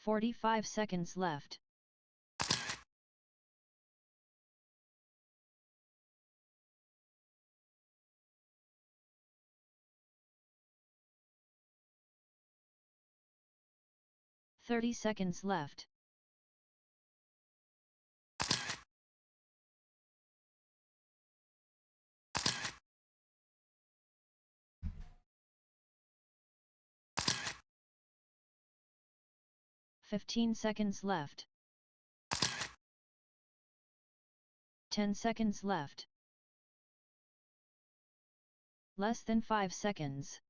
$45 seconds left. $30 seconds left. $15 seconds left. 10 seconds left. Less than 5 seconds.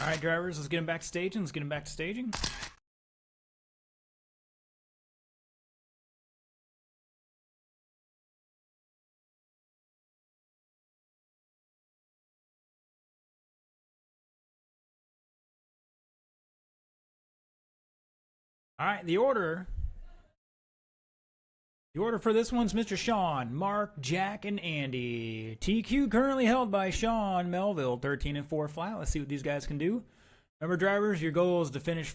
All right, drivers, let's get them back to staging. Let's get them back to staging. All right, the order for this one's Mr. Sean, Mark, Jack, and Andy. TQ currently held by Sean Melville, 13 and 4 flat. Let's see what these guys can do. Remember, drivers, your goal is to finish.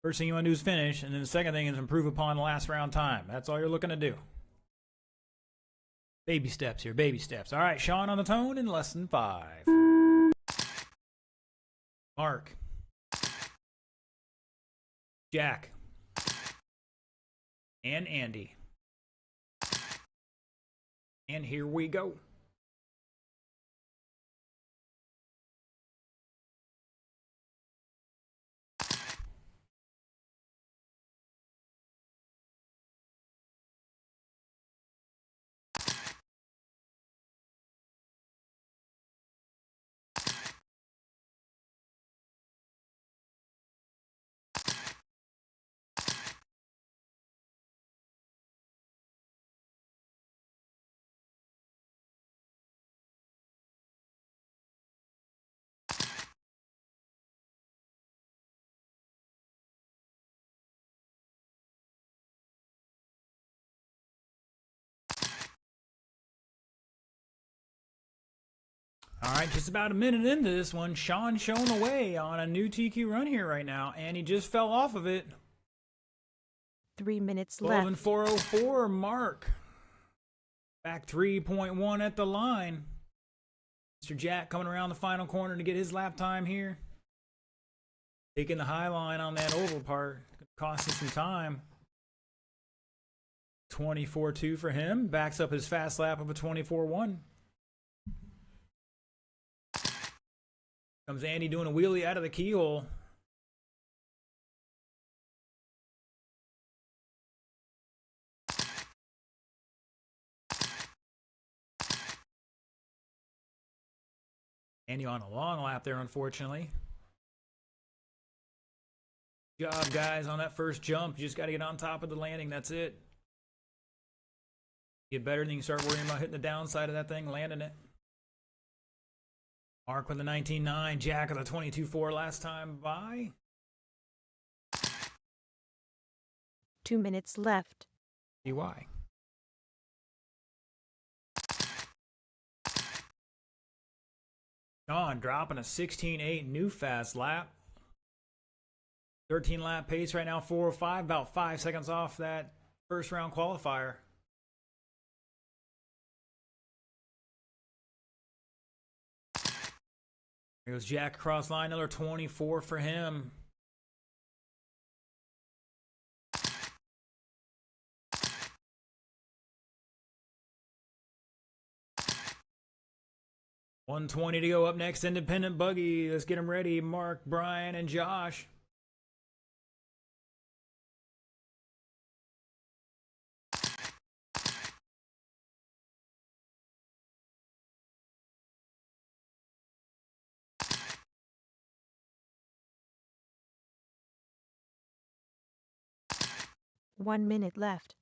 First thing you want to do is finish, and then the second thing is improve upon the last round time. That's all you're looking to do. Baby steps here, baby steps. All right, Sean on the tone in less than 5. Mark. Jack. And Andy. And here we go. All right, just about a minute into this one, Sean showing away on a new TQ run here right now, and he just fell off of it. 3 minutes 12 left. and 404, Mark. Back 3.1 at the line. Mr. Jack coming around the final corner to get his lap time here. Taking the high line on that oval part. Costing some time. 24-2 for him. Backs up his fast lap of a 24-1. Comes Andy doing a wheelie out of the keyhole. Andy on a long lap there, unfortunately. Good job, guys, on that first jump. You just got to get on top of the landing. That's it. Get better, then you can start worrying about hitting the downside of that thing, landing it. Mark with the 19.9, Jack with the 22.4 last time by. 2 minutes left. DY. Sean dropping a 16.8 new fast lap. 13 lap pace right now, 4:05, about 5 seconds off that first round qualifier. Here goes Jack across line, another 24 for him. $120 to go. Up next, independent buggy. Let's get them ready. Mark, Brian, and Josh. One minute left.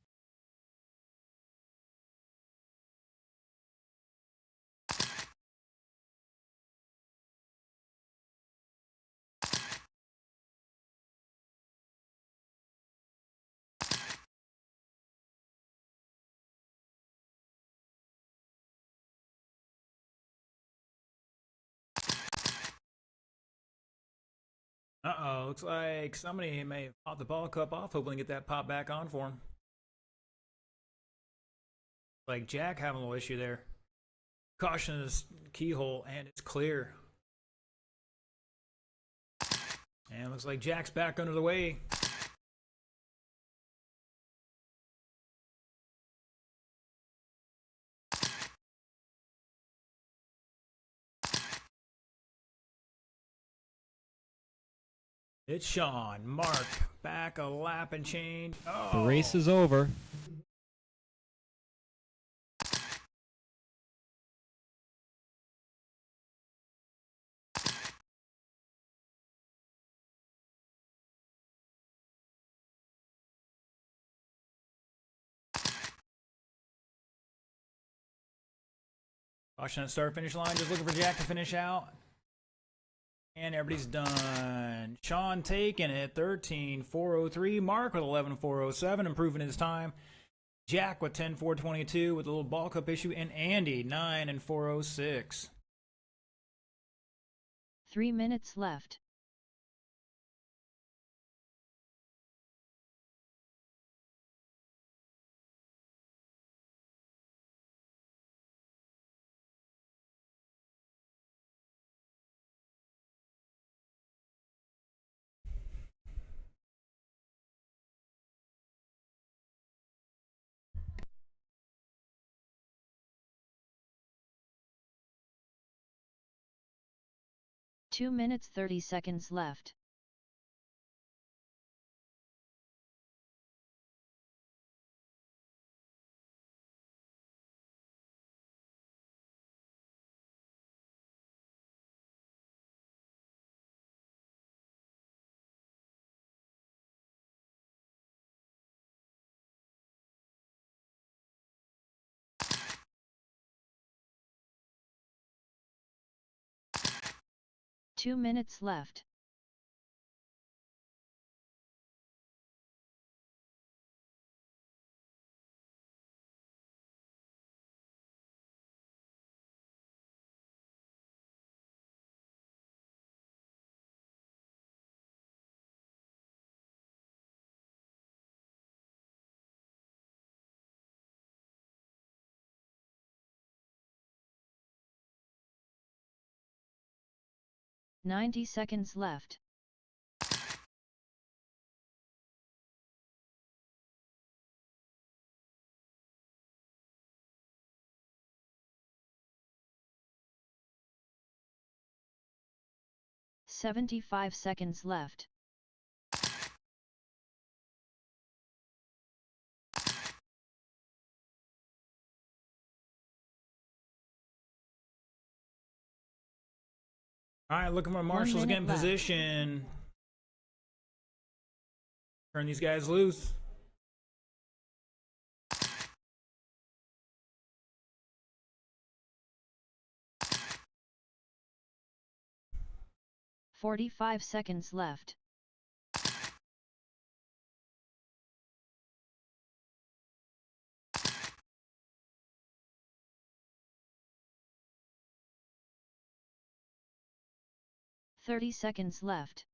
Uh-oh, looks like somebody may have popped the ball cup off. Hopefully get that pop back on for him. Like Jack having a little issue there. Caution his keyhole, and it's clear. And looks like Jack's back under the way. It's Sean. Mark back a lap and change. Oh. The race is over. Watching that start finish line, just looking for Jack to finish out. And everybody's done. Sean taking it, 13.403. Mark with 11.407, improving his time. Jack with 10.422 with a little ball cup issue. And Andy, 9.406. 3 minutes left. Two minutes 30 seconds left. Two minutes left. 90 seconds left. "75 seconds left. All right, looking for Marshall's minute getting left. position. Turn these guys loose. "45 seconds left. "30 seconds left.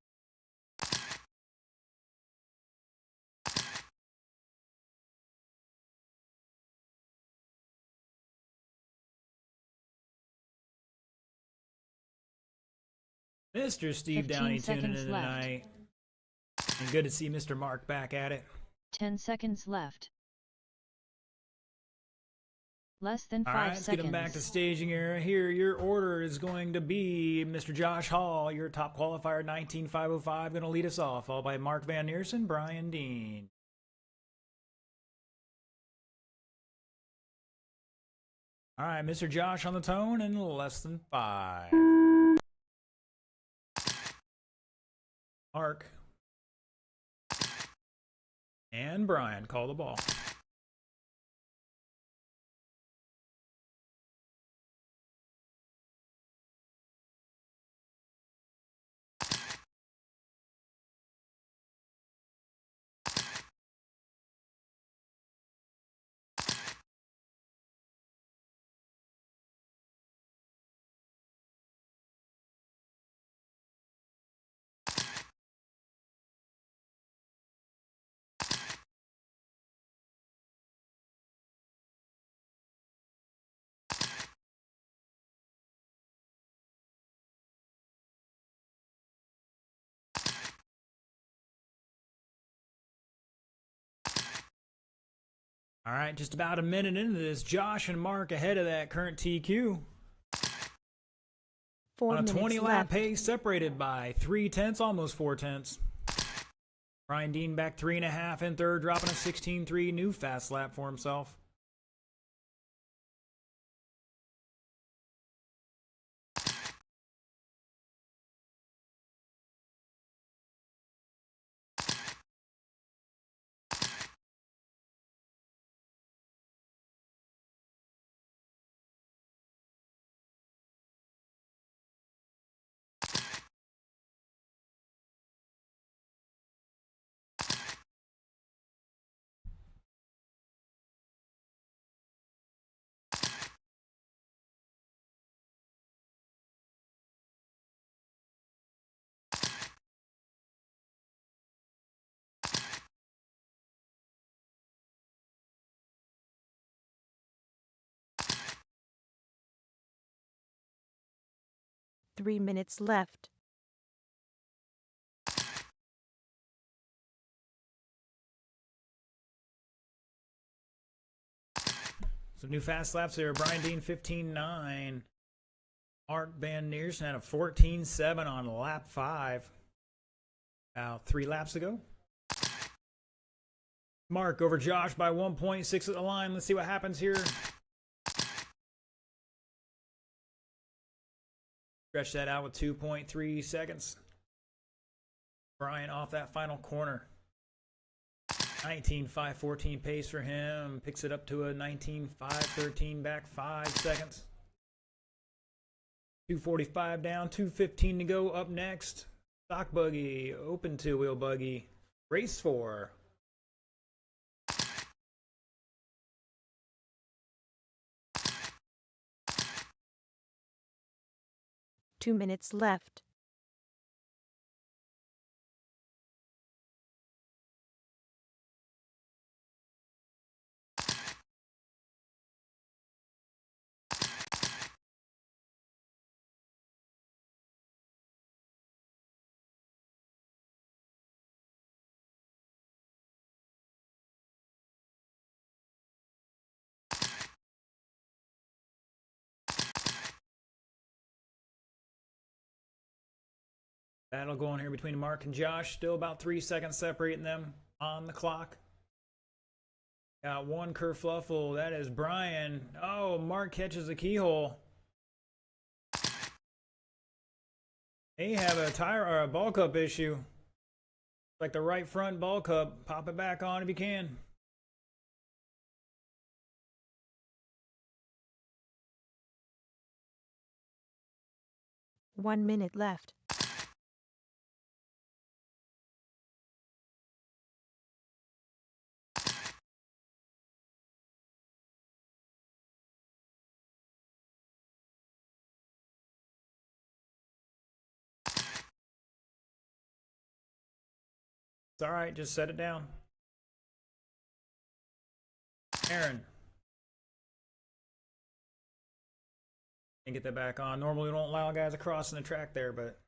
Mr. Steve 15 Downey tuning in seconds left. tonight. And good to see Mr. Mark back at it. 10 seconds left. Less than All 5 right, let's seconds. get him back to staging area here. Your order is going to be Mr. Josh Hall, your top qualifier, 19505, going to lead us off, followed by Mark Van Neersen, Brian Dean. All right, Mr. Josh on the tone in less than 5. Mark and Brian call the ball. All right, just about a minute into this, Josh and Mark ahead of that current TQ. 4 On a minutes 20 lap left. pace, separated by 3/10, almost 4/10. Brian Dean back 3.5 in third, dropping a 16.3 new fast lap for himself. Three minutes left. Some new fast laps there. Brian Dean 15.9. Mark Van Neersen had a 14.7 on lap 5. About 3 laps ago. Mark over Josh by 1.6 at the line. Let's see what happens here. Stretch that out with 2.3 seconds. Brian off that final corner. 19.514 pace for him. Picks it up to a 19.513, back 5 seconds. 245 down, 215 to go. Up next, stock buggy, open two-wheel buggy, race 4. Two minutes left. Battle going here between Mark and Josh. Still about 3 seconds separating them on the clock. Got one kerfluffle. That is Brian. Oh, Mark catches the keyhole. They have a tire or a ball cup issue. Like the right front ball cup. Pop it back on if you can. One minute left. It's all right. Just set it down. Aaron. And get that back on. Normally we don't allow guys across in the track there, but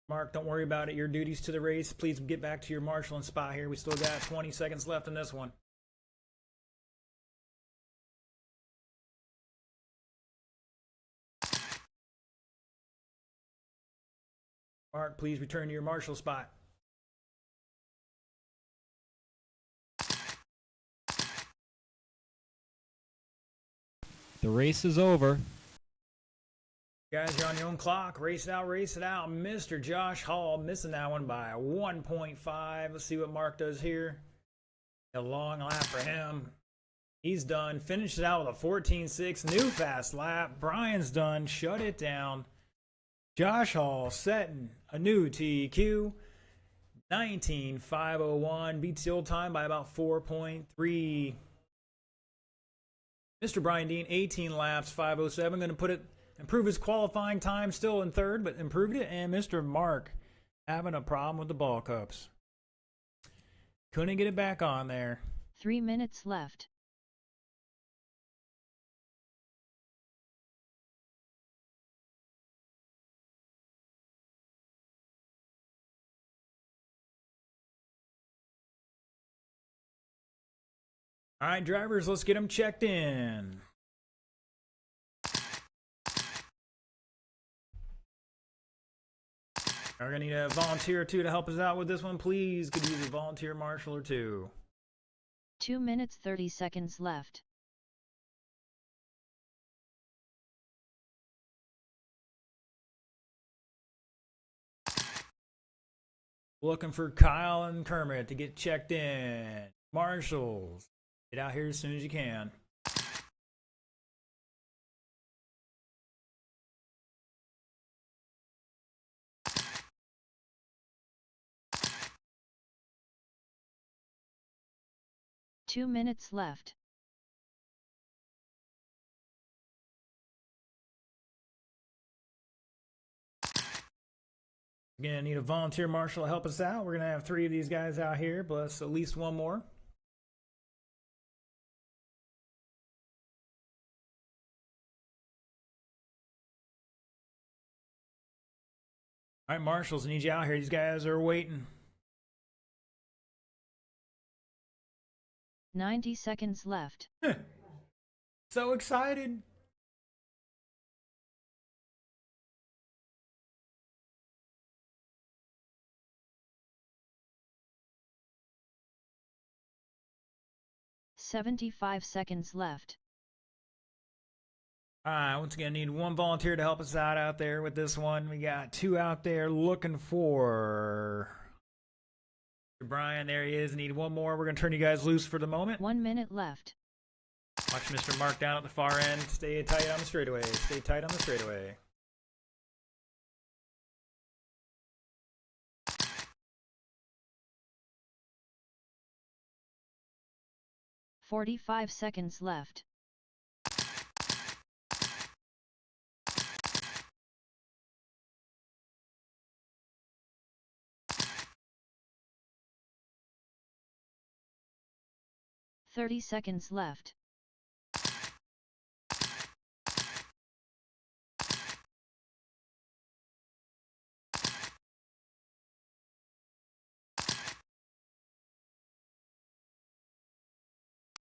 Mark, don't worry about it. Your duties to the race. Please get back to your marshalling spot here. We still got 20 seconds left in this one. Mark, please return to your marshal spot. The race is over. You guys are on your own clock. Race it out, race it out. Mr. Josh Hall missing that one by 1.5. Let's see what Mark does here. A long lap for him. He's done. Finished it out with a 14.6. New fast lap. Brian's done. Shut it down. Josh Hall setting a new TQ. 19.501. Beats the old time by about 4.3. Mr. Brian Dean, 18 laps, 5:07. Going to improve his qualifying time, still in third, but improved it. And Mr. Mark having a problem with the ball cups. Couldn't get it back on there. 3 minutes left. All right, drivers, let's get them checked in. We're going to need a volunteer or two to help us out with this one. Please, could use a volunteer marshal or two. 2 minutes 30 seconds left. Looking for Kyle and Kermit to get checked in. Marshals, get out here as soon as you can. Two minutes left. We're gonna need a volunteer marshal to help us out. We're gonna have 3 of these guys out here, plus at least 1 more. All right, marshals, I need you out here. These guys are waiting. 90 seconds left. So excited. "75 seconds left. All right, once again, need 1 volunteer to help us out there with this one. We got 2 out there looking for Brian. There he is. Need 1 more. We're going to turn you guys loose for the moment. 1 minute left. Watch Mr. Mark down at the far end. Stay tight on the straightaway. Stay tight on the straightaway. "45 seconds left. "30 seconds left.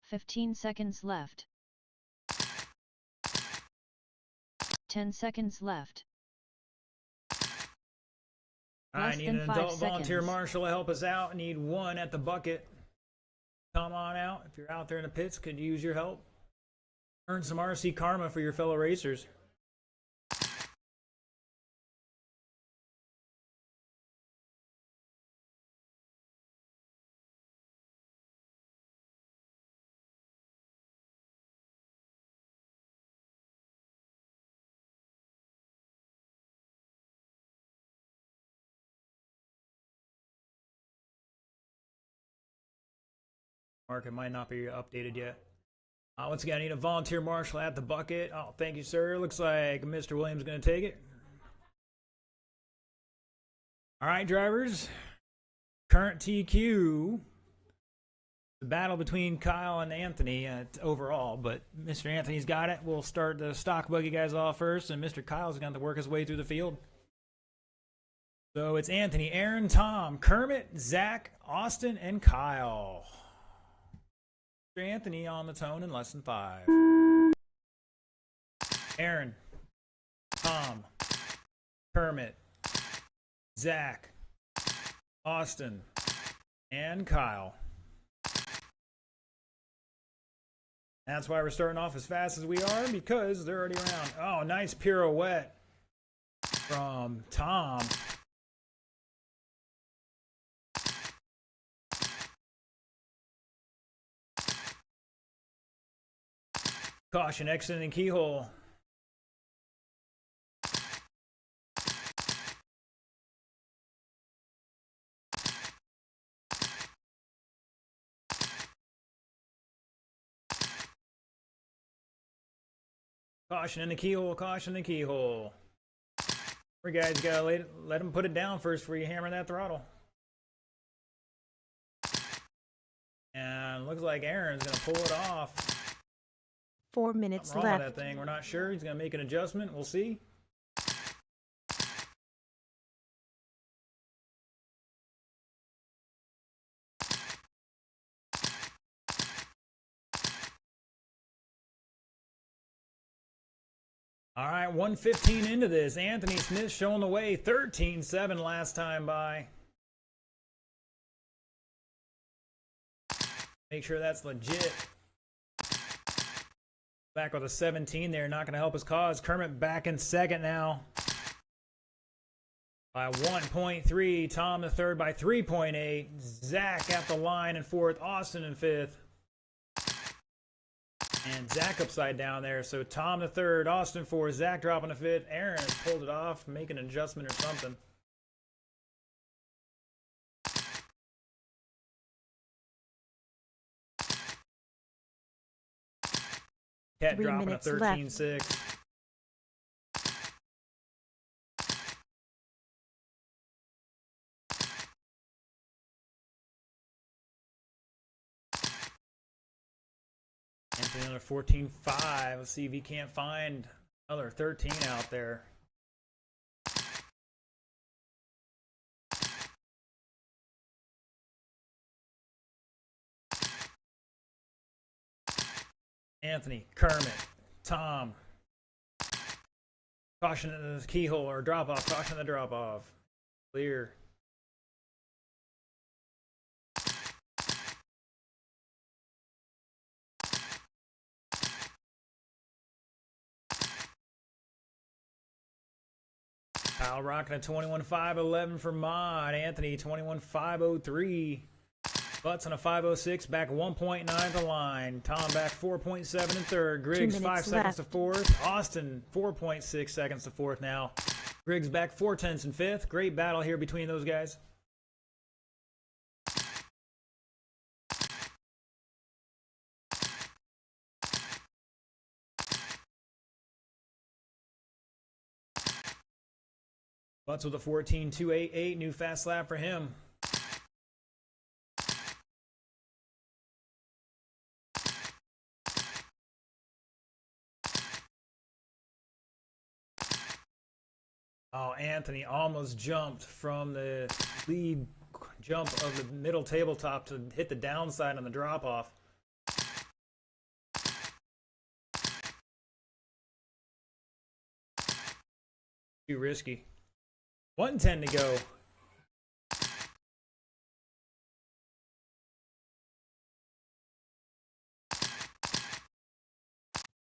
"15 seconds left. 10 seconds left. I Less need than an 5 adult volunteer seconds. marshal to help us out. I need one at the bucket. Come on out. If you're out there in the pits, could use your help. Earn some RC karma for your fellow racers. Market might not be updated yet. Once again, I need a volunteer marshal at the bucket. Oh, thank you, sir. Looks like Mr. Williams is going to take it. All right, drivers. Current TQ. The battle between Kyle and Anthony overall, but Mr. Anthony's got it. We'll start the stock buggy guys off first, and Mr. Kyle's going to work his way through the field. So it's Anthony, Aaron, Tom, Kermit, Zach, Austin, and Kyle. Mr. Anthony on the tone in less than 5. Aaron, Tom, Kermit, Zach, Austin, and Kyle. That's why we're starting off as fast as we are, because they're already around. Oh, nice pirouette from Tom. Caution, exiting keyhole. Caution in the keyhole, caution in the keyhole. You guys gotta let him put it down first before you hammer that throttle. And looks like Aaron's gonna pull it off. 4 minutes Something wrong with left. that thing. We're not sure. He's gonna make an adjustment. We'll see. All right, 1:15 into this. Anthony Smith showing the way. 13-7 last time by. Make sure that's legit. Back with a 17 there, not going to help his cause. Kermit back in second now by 1.3. Tom the third by 3.8. Zach at the line in fourth. Austin in fifth. And Zach upside down there. So Tom the third, Austin fourth, Zach dropping the fifth. Aaron has pulled it off, making an adjustment or something. Cat 3 dropping a minutes 13-6. Anthony another 14-5. Let's see if he can't find another 13 out there. Anthony, Kermit, Tom. Caution in the keyhole or drop off. Caution the drop off. Clear. Kyle rocking a 21.511 for Mod. Anthony 21.503. Butts on a 5.06, back 1.9 the line. Tom back 4.7 in third. Griggs 5 seconds to fourth. Austin 4.6 seconds to fourth now. Griggs back 4/10 in fifth. Great battle here between those guys. Butts with a 14.288. New fast lap for him. Oh, Anthony almost jumped from the lead jump of the middle tabletop to hit the downside on the drop-off. Too risky. 1:10 to go.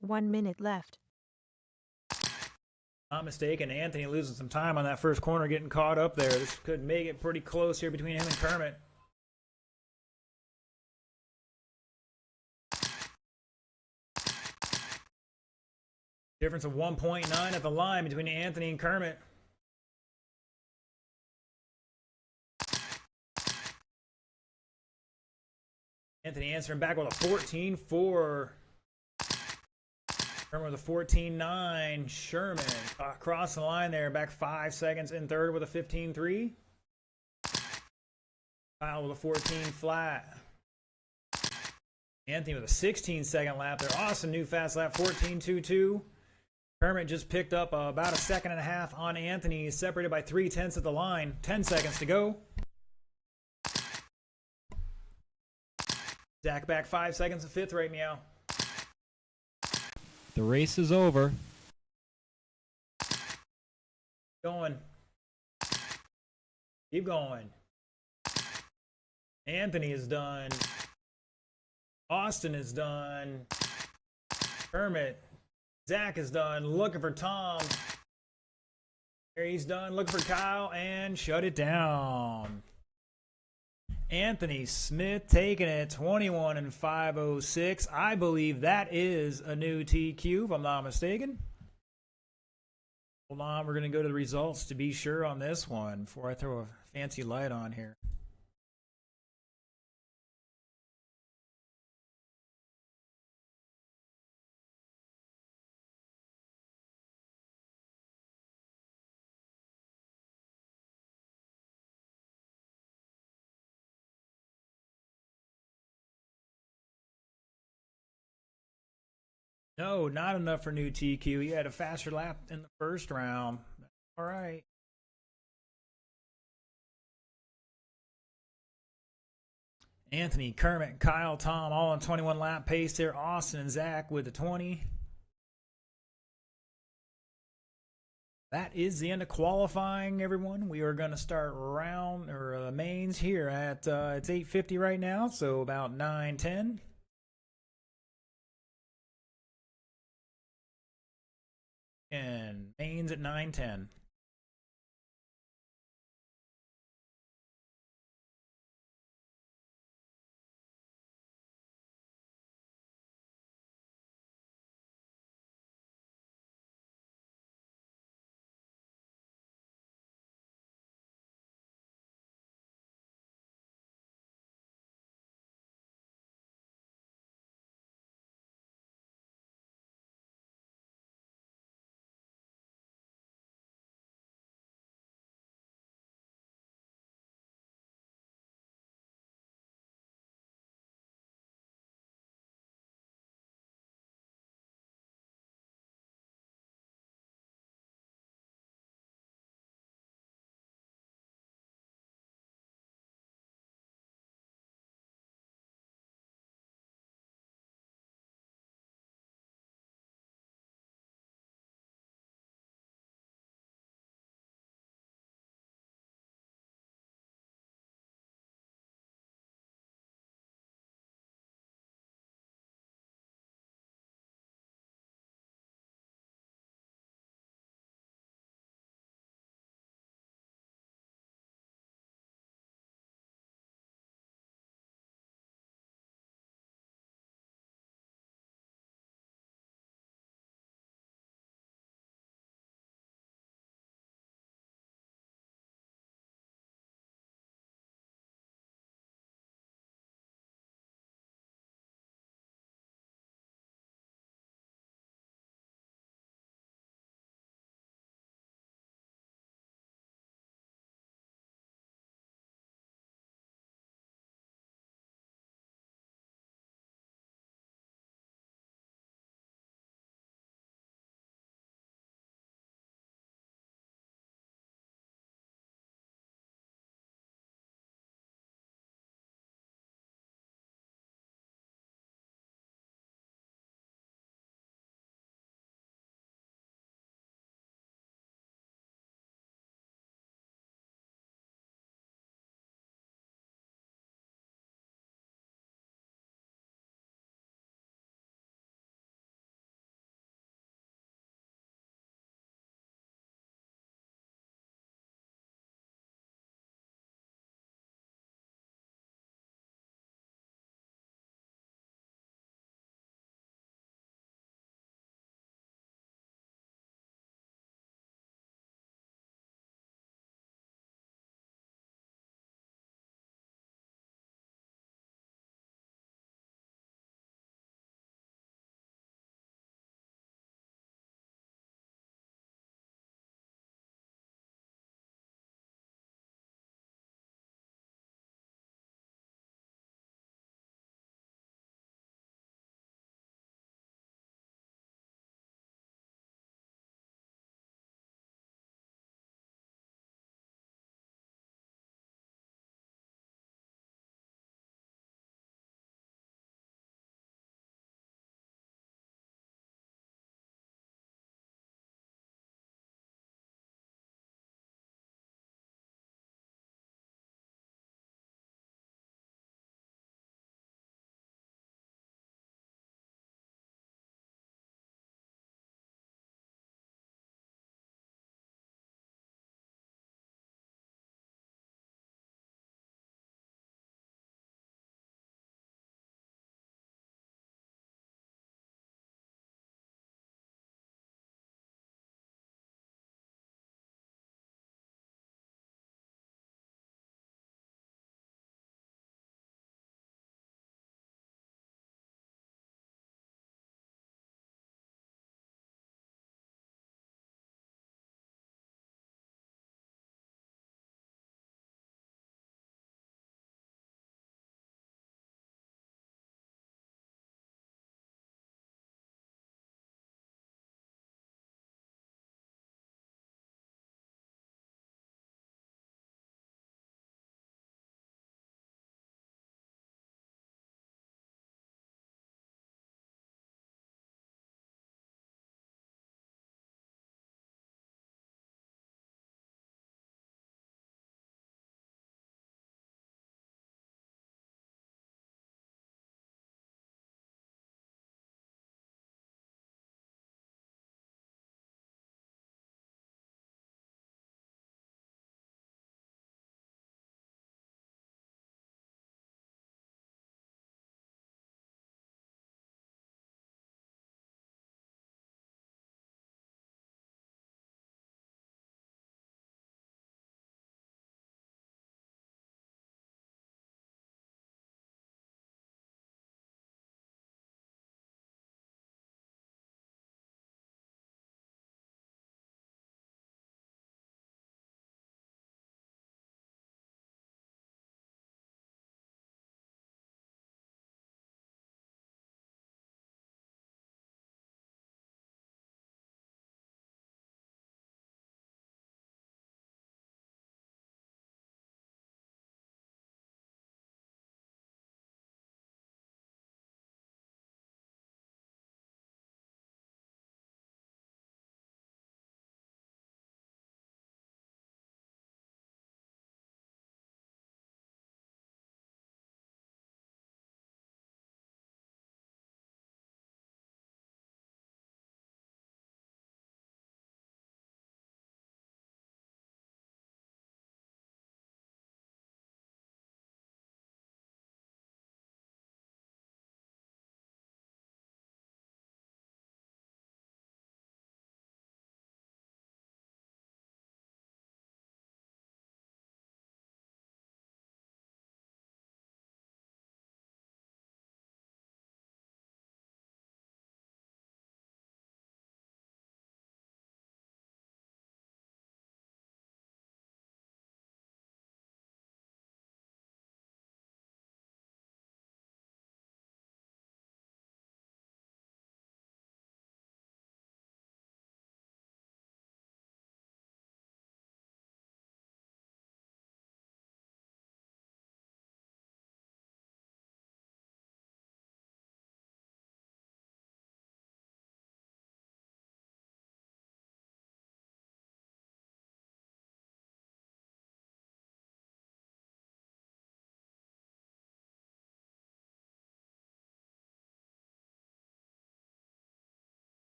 One minute left. Not mistaken, Anthony losing some time on that first corner, getting caught up there. This could make it pretty close here between him and Kermit. Difference of 1.9 at the line between Anthony and Kermit. Anthony answering back with a 14-4. Sherman with a 14-9. Sherman across the line there, back 5 seconds in third with a 15-3. Kyle with a 14 flat. Anthony with a 16-second lap there. Awesome new fast lap, 14.22. Kermit just picked up about a second and a half on Anthony, separated by 3/10 at the line. 10 seconds to go. Zach back 5 seconds in fifth right meow. The race is over. Going. Keep going. Anthony is done. Austin is done. Kermit. Zach is done. Looking for Tom. There he's done. Looking for Kyle and shut it down. Anthony Smith taking it 21 and 506. I believe that is a new TQ if I'm not mistaken. Hold on, we're going to go to the results to be sure on this one before I throw a fancy light on here. No, not enough for new TQ. He had a faster lap in the first round. All right. Anthony, Kermit, Kyle, Tom, all on 21 lap pace there. Austin and Zach with the 20. That is the end of qualifying, everyone. We are going to start round or mains here at it's 8:50 right now, so about 9:10. And mains at 9:10.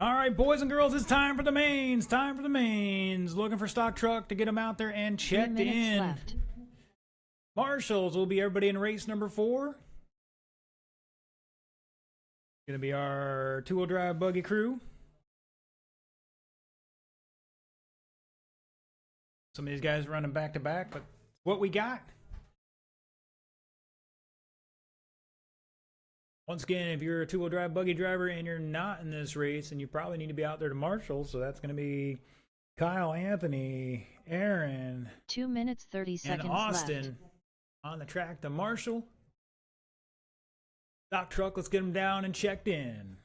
All right, boys and girls, it's time for the mains. Time for the mains. Looking for stock truck to get them out there and 3 checked minutes in. left. Marshals will be everybody in race number 4. Gonna be our 2-wheel drive buggy crew. Some of these guys running back to back, but what we got. Once again, if you're a 2-wheel drive buggy driver and you're not in this race, and you probably need to be out there to marshal, so that's going to be Kyle, Anthony, Aaron, 2 minutes 30 and seconds Austin left. on the track to marshal. Stock truck, let's get them down and checked in.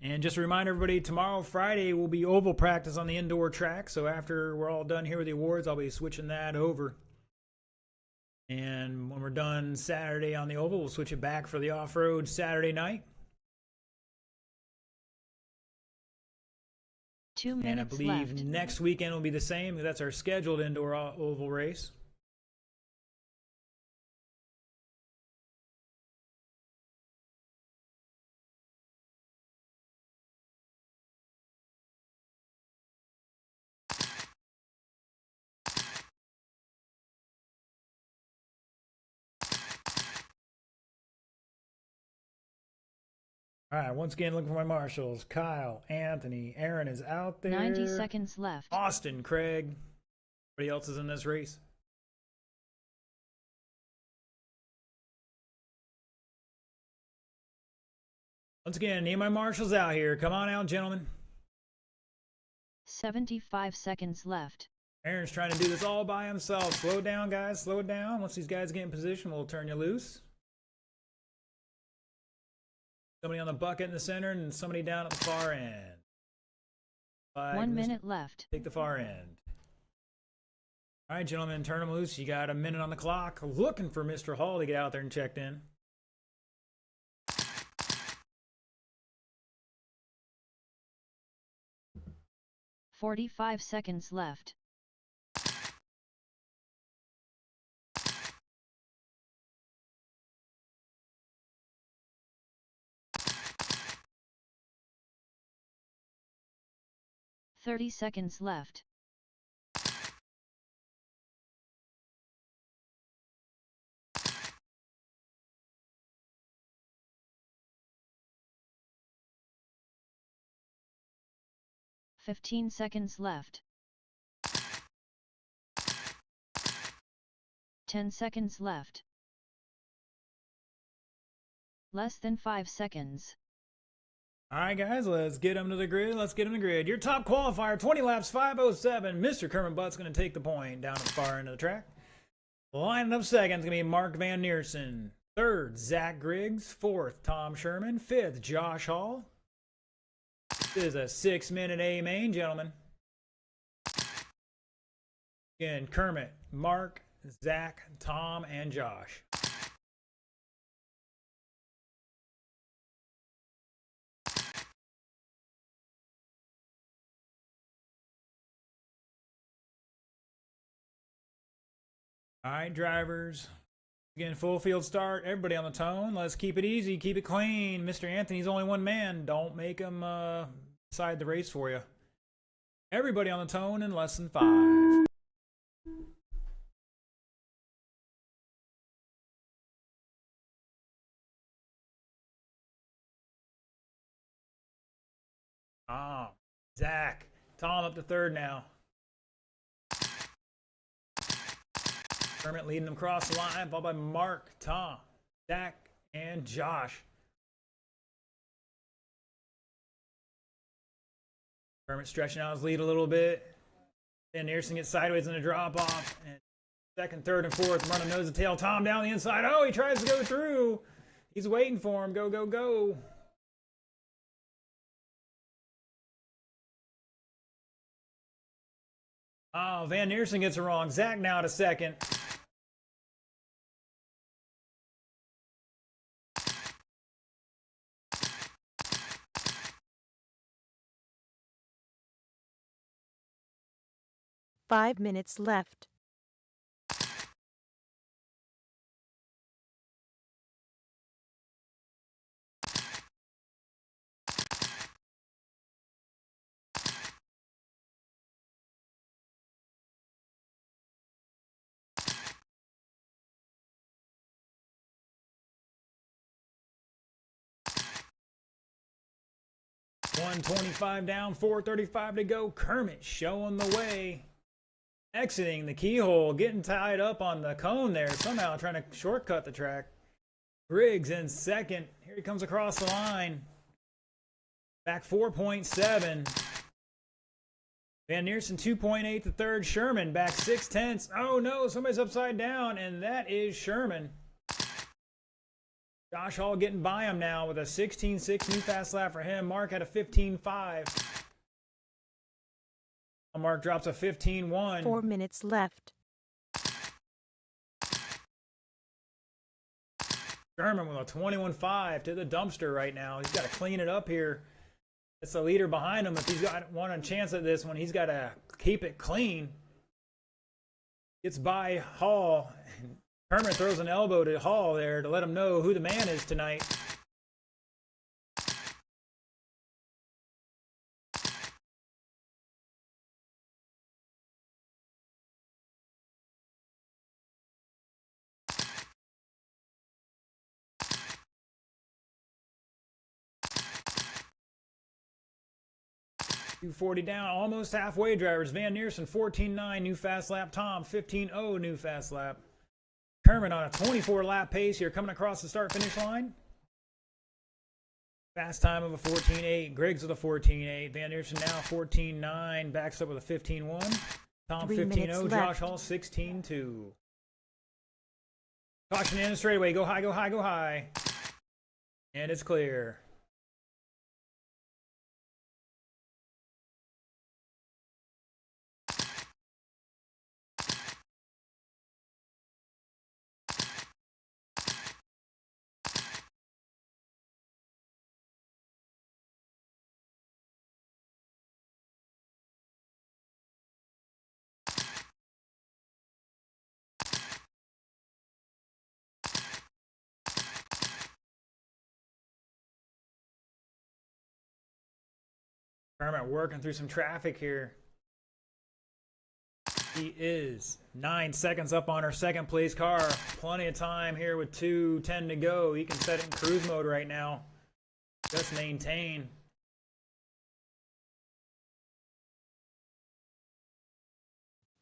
And just a reminder, everybody, tomorrow, Friday, will be oval practice on the indoor track. So after we're all done here with the awards, I'll be switching that over. And when we're done Saturday on the oval, we'll switch it back for the off-road Saturday night. 2 And I minutes believe left. next weekend will be the same. That's our scheduled indoor oval race. All right, once again, looking for my marshals. Kyle, Anthony, Aaron is out there. 90 seconds left. Austin, Craig. Everybody else is in this race. Once again, need my marshals out here. Come on out, gentlemen. 75 seconds left. Aaron's trying to do this all by himself. Slow down, guys. Slow it down. Once these guys get in position, we'll turn you loose. Somebody on the bucket in the center and somebody down at the far end. 1 minute left. Take the far end. All right, gentlemen, turn them loose. You got a minute on the clock. Looking for Mr. Hall to get out there and checked in. "45 seconds left. "30 seconds left. "15 seconds left. 10 seconds left. Less than 5 seconds. All right, guys, let's get them to the grid. Let's get them to the grid. Your top qualifier, 20 laps, 5:07. Mr. Kermit Butt's going to take the point down at the far end of the track. Lining up second is going to be Mark Van Neersen. Third, Zach Griggs. Fourth, Tom Sherman. Fifth, Josh Hall. This is a 6-minute A main, gentlemen. Again, Kermit, Mark, Zach, Tom, and Josh. All right, drivers. Again, full field start. Everybody on the tone. Let's keep it easy. Keep it clean. Mr. Anthony's only one man. Don't make him decide the race for you. Everybody on the tone in less than 5. Zach. Tom up to third now. Kermit leading them across the line, followed by Mark, Tom, Zach, and Josh. Kermit stretching out his lead a little bit. And Neersen gets sideways in the drop off. And second, third, and fourth, running nose to tail. Tom down the inside. Oh, he tries to go through. He's waiting for him. Go, go, go. Oh, Van Neersen gets it wrong. Zach now to second. Five minutes left. 125 down, 435 to go. Kermit showing the way. Exiting the keyhole, getting tied up on the cone there, somehow trying to shortcut the track. Briggs in second. Here he comes across the line. Back 4.7. Van Neersen 2.8 to third. Sherman back 6/10. Oh no, somebody's upside down, and that is Sherman. Josh Hall getting by him now with a 16.6 new fast lap for him. Mark had a 15.5. Mark drops a 15.1. 4 minutes left. Sherman with a 21.5 to the dumpster right now. He's got to clean it up here. It's the leader behind him. If he's got one a chance at this one, he's got to keep it clean. Gets by Hall. Kermit throws an elbow to Hall there to let him know who the man is tonight. .240 down, almost halfway drivers. Van Neersen 14.9 new fast lap. Tom 15.0 new fast lap. Kermit on a 24 lap pace here coming across the start finish line. Fast time of a 14.8. Griggs with a 14.8. Van Neersen now 14.9. Backs up with a 15.1. Tom 15.0. Josh Hall 16.2. Caution in the straightaway. Go high, go high, go high. And it's clear. Kermit working through some traffic here. He is 9 seconds up on our second place car. Plenty of time here with 2:10 to go. He can set it in cruise mode right now. Just maintain.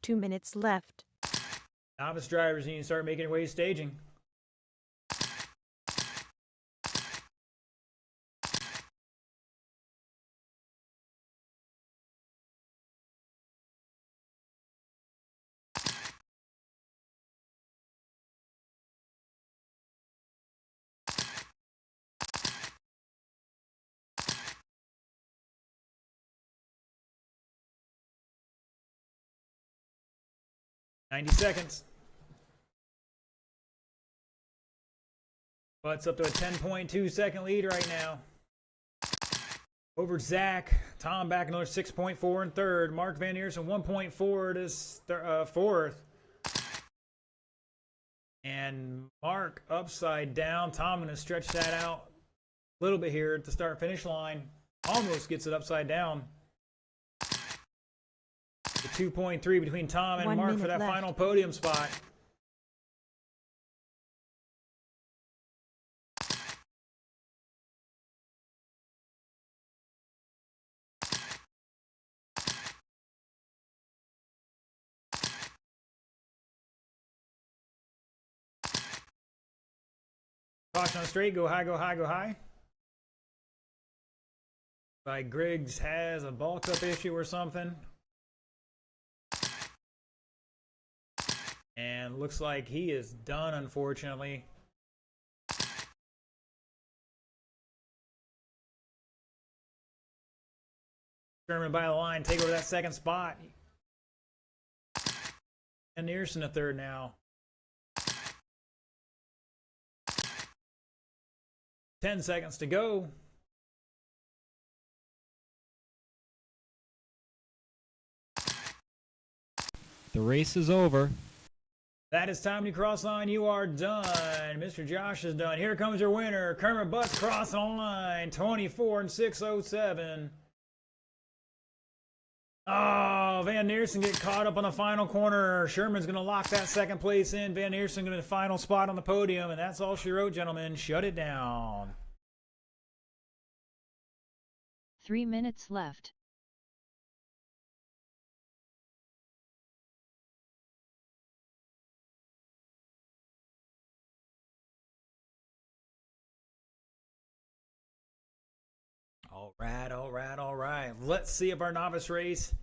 Two minutes left. Novice drivers need to start making way staging. .90 seconds. Butts up to a 10.2 second lead right now. Over Zach. Tom back another 6.4 in third. Mark Van Neersen 1.4 to fourth. And Mark upside down. Tom going to stretch that out a little bit here at the start finish line. Almost gets it upside down. 2.3 between Tom and Mark for that final podium spot. Caution on the straight, go high, go high, go high. By Griggs has a bulk up issue or something. And looks like he is done, unfortunately. Sherman by the line, take over that second spot. And Neersen a third now. 10 seconds to go. The race is over. That is time to cross line. You are done. Mr. Josh is done. Here comes your winner. Kermit Butts crossing the line. 24 and 607. Oh, Van Neersen get caught up on the final corner. Sherman's going to lock that second place in. Van Neersen going to the final spot on the podium. And that's all she wrote, gentlemen. Shut it down. 3 minutes left. All right, all right, all right. Let's see if our novice race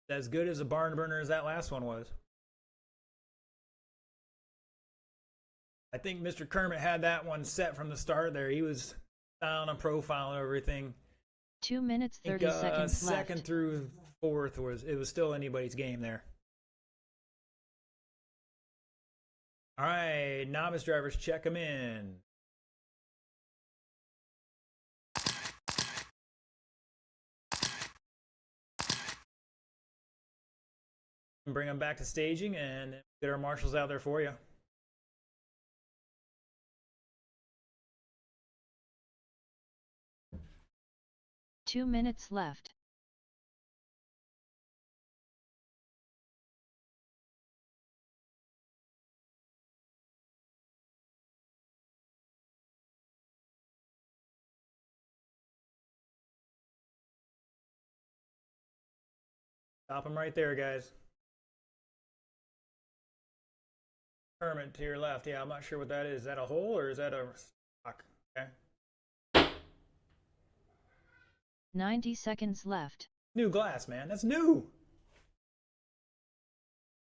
is as good as a barn burner as that last one was. I think Mr. Kermit had that one set from the start there. He was on a profile and everything. 2 minutes 30 seconds second left. through fourth was still anybody's game there. All right, novice drivers, check them in. Bring them back to staging and get our marshals out there for you. Two minutes left. Stop them right there, guys. Kermit to your left. Yeah, I'm not sure what that is. Is that a hole or is that a rock? Okay. 90 seconds left. New glass, man. That's new.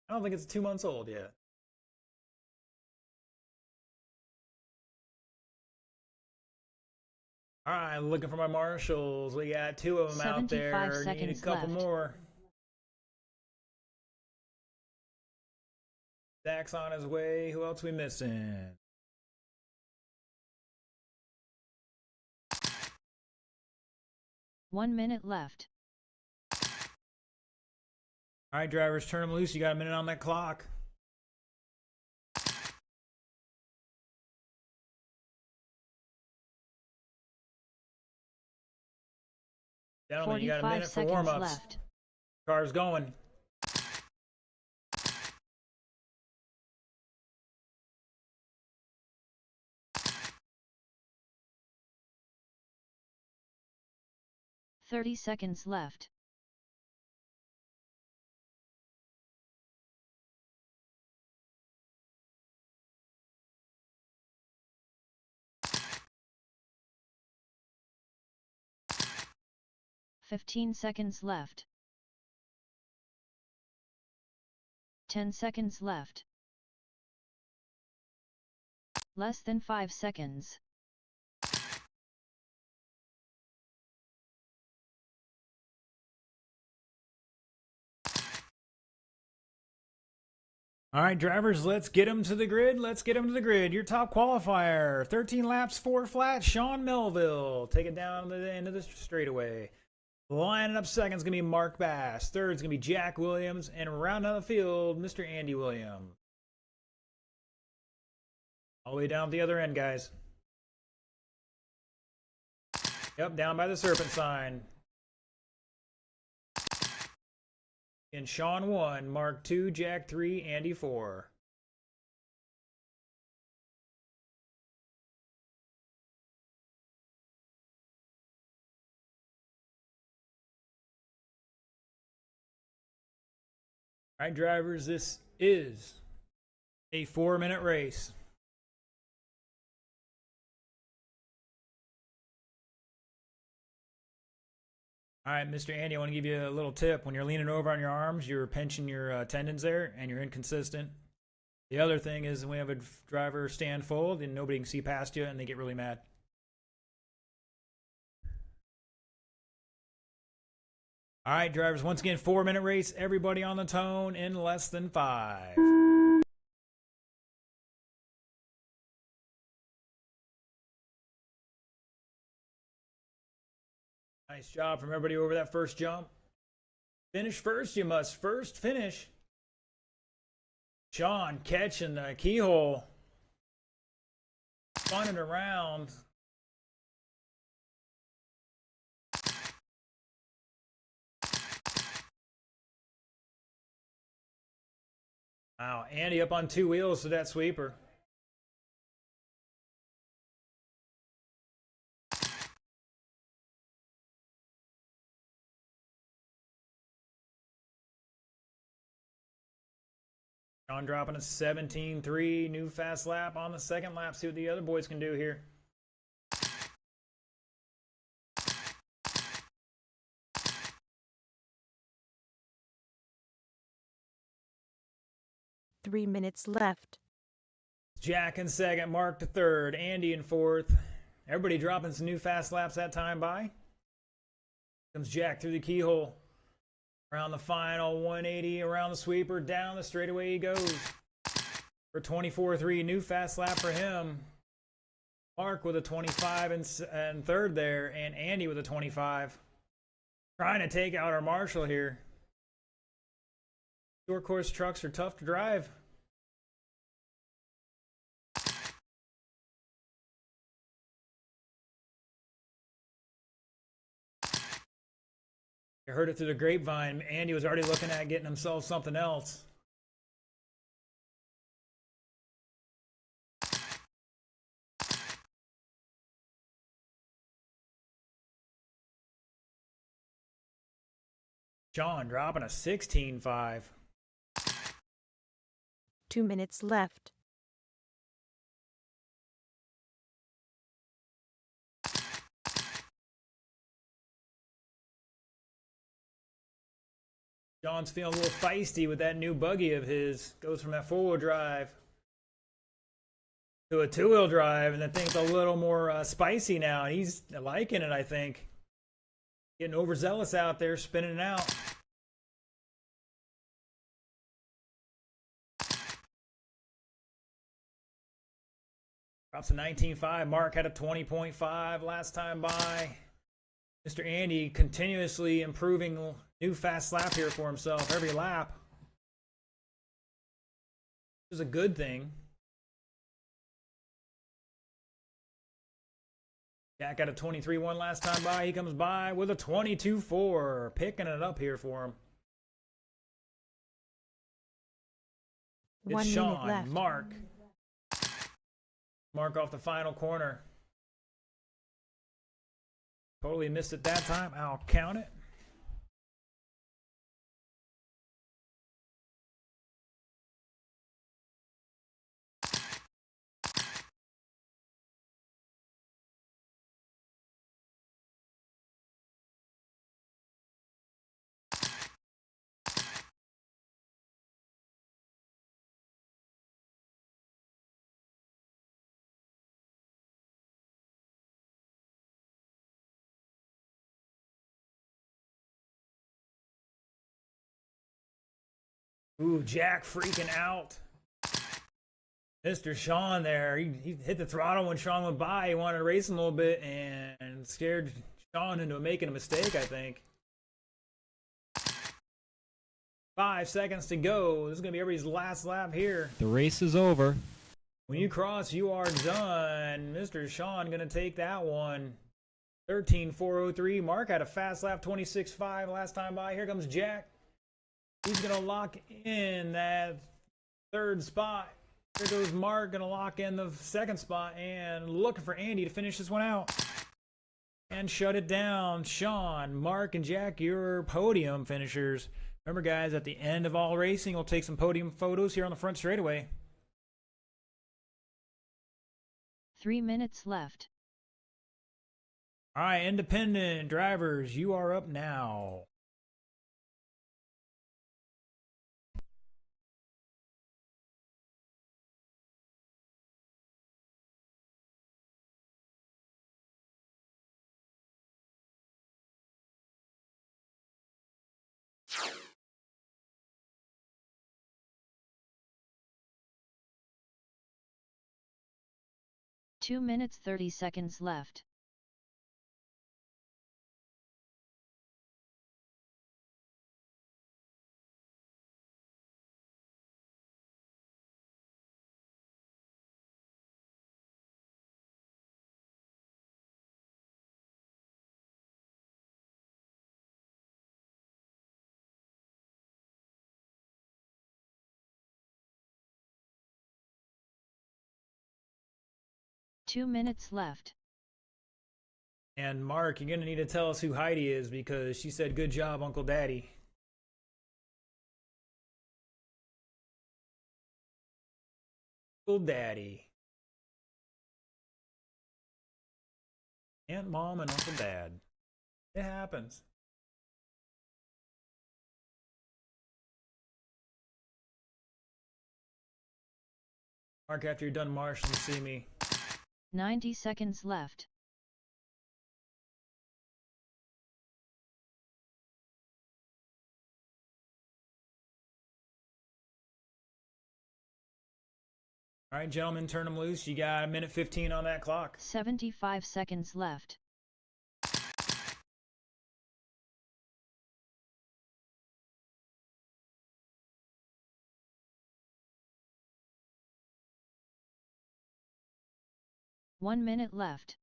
I don't think it's 2 months old yet. All right, looking for my marshals. We got 2 of them out there. 75 Need a seconds couple left. more. Zach's on his way. Who else we missing? One minute left. All right, drivers, turn them loose. You got a minute on that clock. Gentlemen, you got a 45 minute for seconds warm-ups. left. Car's going. Thirty seconds left. Fifteen seconds left. 10 seconds left. Less than 5 seconds. All right, drivers, let's get them to the grid. Let's get them to the grid. Your top qualifier, 13 laps, 4 flat, Sean Melville. Take it down to the end of the straightaway. Lining up second is going to be Mark Bass. Third is going to be Jack Williams. And rounding out the field, Mr. Andy Williams. All the way down at the other end, guys. Yep, down by the serpent sign. And Sean 1, Mark 2, Jack 3, Andy 4. All right, drivers, this is a 4-minute race. All right, Mr. Andy, I want to give you a little tip. When you're leaning over on your arms, you're pinching your tendons there, and you're inconsistent. The other thing is when we have a driver stand full, then nobody can see past you, and they get really mad. All right, drivers, once again, 4-minute race. Everybody on the tone in less than 5. Nice job from everybody over that first jump. Finish first, you must first finish. Sean catching the keyhole. Spinning around. Wow, Andy up on 2 wheels to that sweeper. Sean dropping a 17.3. New fast lap on the second lap. See what the other boys can do here. Three minutes left. Jack in second, Mark to third, Andy in fourth. Everybody dropping some new fast laps that time by. Comes Jack through the keyhole. Around the final 180, around the sweeper, down the straightaway he goes. For 24.3, new fast lap for him. Mark with a 25 and third there, and Andy with a 25. Trying to take out our Marshall here. Short course trucks are tough to drive. I heard it through the grapevine. Andy was already looking at getting himself something else. Sean dropping a 16.5. 2 minutes left. Sean's feeling a little feisty with that new buggy of his. Goes from that four-wheel drive to a two-wheel drive, and the thing's a little more spicy now. He's liking it, I think. Getting overzealous out there, spinning it out. Drops a 19.5. Mark had a 20.5 last time by. Mr. Andy continuously improving new fast lap here for himself every lap. This is a good thing. Jack got a 23.1 last time by. He comes by with a 22.4. Picking it up here for him. It's 1 minute Sean, left. Mark off the final corner. Totally missed it that time. I'll count it. Ooh, Jack freaking out. Mr. Sean there, he hit the throttle when Sean went by. He wanted to race him a little bit and scared Sean into making a mistake, I think. 5 seconds to go. This is going to be everybody's last lap here. The race is over. When you cross, you are done. Mr. Sean going to take that one. 13.403. Mark had a fast lap, 26.5 last time by. Here comes Jack. He's going to lock in that third spot. Here goes Mark, going to lock in the second spot and looking for Andy to finish this one out. And shut it down. Sean, Mark, and Jack, your podium finishers. Remember, guys, at the end of all racing, we'll take some podium photos here on the front straightaway. 3 minutes left. All right, independent drivers, you are up now. Two minutes 30 seconds left. Two minutes left. And Mark, you're going to need to tell us who Heidi is because she said, "Good job, Uncle Daddy." Uncle Daddy. Aunt, Mom, and Uncle Dad. It happens. Mark, after you're done marshalling, see me. 90 seconds left. All right, gentlemen, turn them loose. You got 1:15 on that clock. 75 seconds left. One minute left.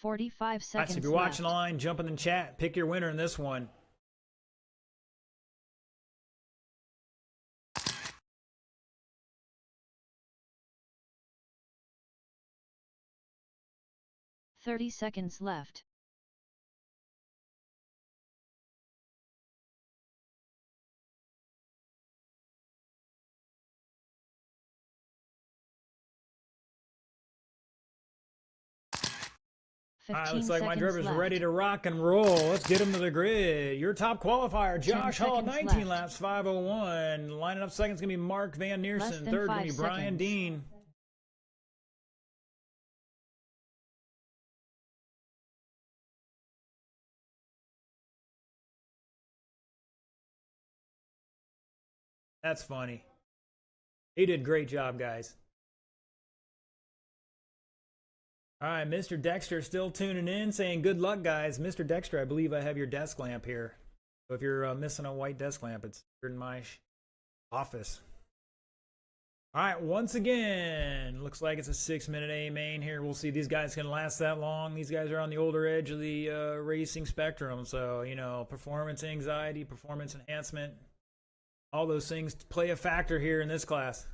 All 45 right, seconds so if you're left. watching online, jump in the chat. Pick your winner in this one. Thirty seconds left. All right, 15 looks like my seconds driver's left. ready to rock and roll. Let's get him to the grid. Your top qualifier, 10 Josh Hall, seconds 19 left. laps, 5:01. Lining up second's going to be Mark Van Less Neersen. than Third going 5 to be Brian seconds. Dean. That's funny. He did a great job, guys. All right, Mr. Dexter still tuning in, saying good luck, guys. Mr. Dexter, I believe I have your desk lamp here. So if you're missing a white desk lamp, it's here in my office. All right, once again, looks like it's a 6-minute A main here. We'll see if these guys can last that long. These guys are on the older edge of the racing spectrum. So, you know, performance anxiety, performance enhancement, all those things play a factor here in this class.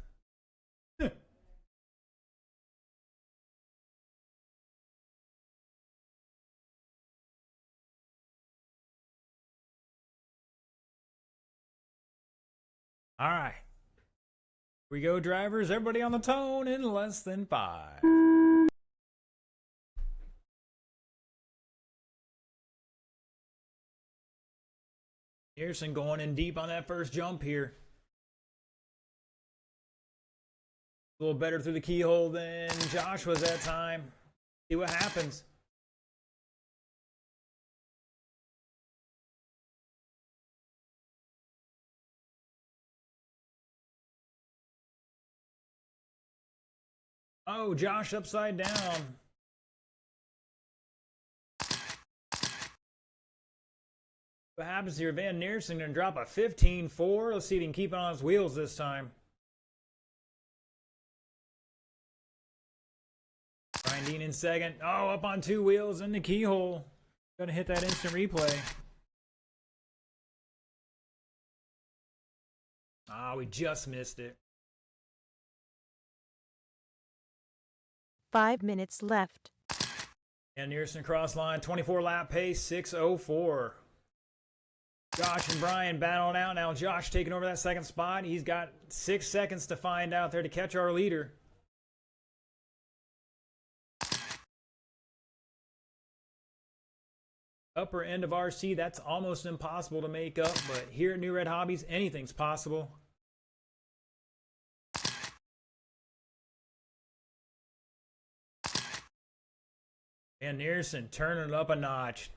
All right. Here we go, drivers. Everybody on the tone in less than 5. Pearson going in deep on that first jump here. A little better through the keyhole than Josh was that time. See what happens. Oh, Josh upside down. What happens here? Van Neersen going to drop a 15.4. Let's see if he can keep it on his wheels this time. Brian Dean in second. Oh, up on 2 wheels in the keyhole. Going to hit that instant replay. Ah, we just missed it. 5 minutes left. And Neersen cross line, 24 lap pace, 6:04. Josh and Brian battling out now. Josh taking over that second spot. He's got 6 seconds to find out there to catch our leader. Upper end of RC, that's almost impossible to make up, but here at Newred Hobbies, anything's possible. And Neersen turning it up a notch.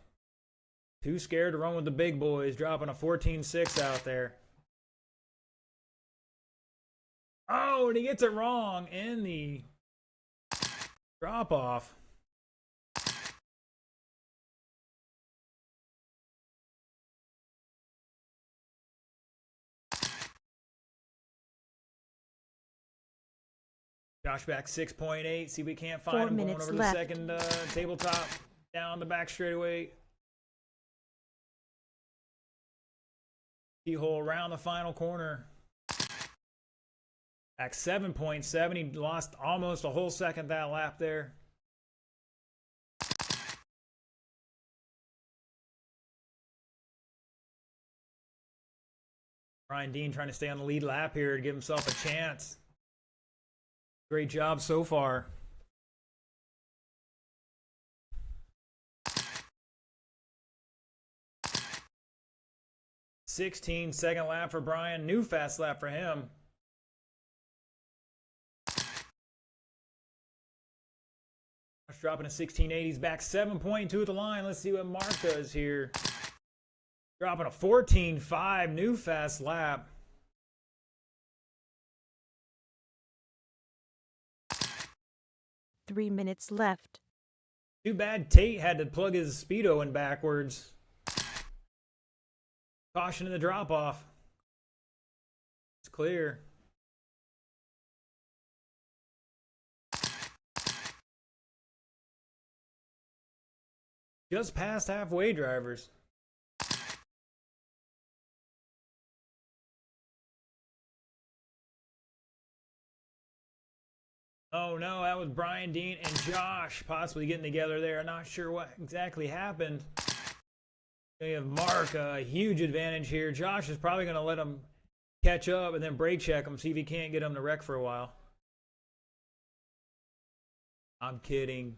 Too scared to run with the big boys, dropping a 14.6 out there. Oh, and he gets it wrong in the drop off. Josh back 6.8. See, we can't find 4 him going minutes over left. the second tabletop down the back straightaway. Keyhole around the final corner. Back 7.7. He lost almost a whole second that lap there. Brian Dean trying to stay on the lead lap here to give himself a chance. Great job so far. Second lap for Brian. New fast lap for him. Dropping to 1680s, back 7.2 at the line. Let's see what Mark does here. Dropping a 14.5, new fast lap. Three minutes left. Too bad Tate had to plug his speedo in backwards. Caution in the drop off. It's clear. Just past halfway, drivers. Oh no, that was Brian Dean and Josh possibly getting together there. I'm not sure what exactly happened. We have Mark, a huge advantage here. Josh is probably going to let him catch up and then brake check him, see if he can't get him to wreck for a while. I'm kidding.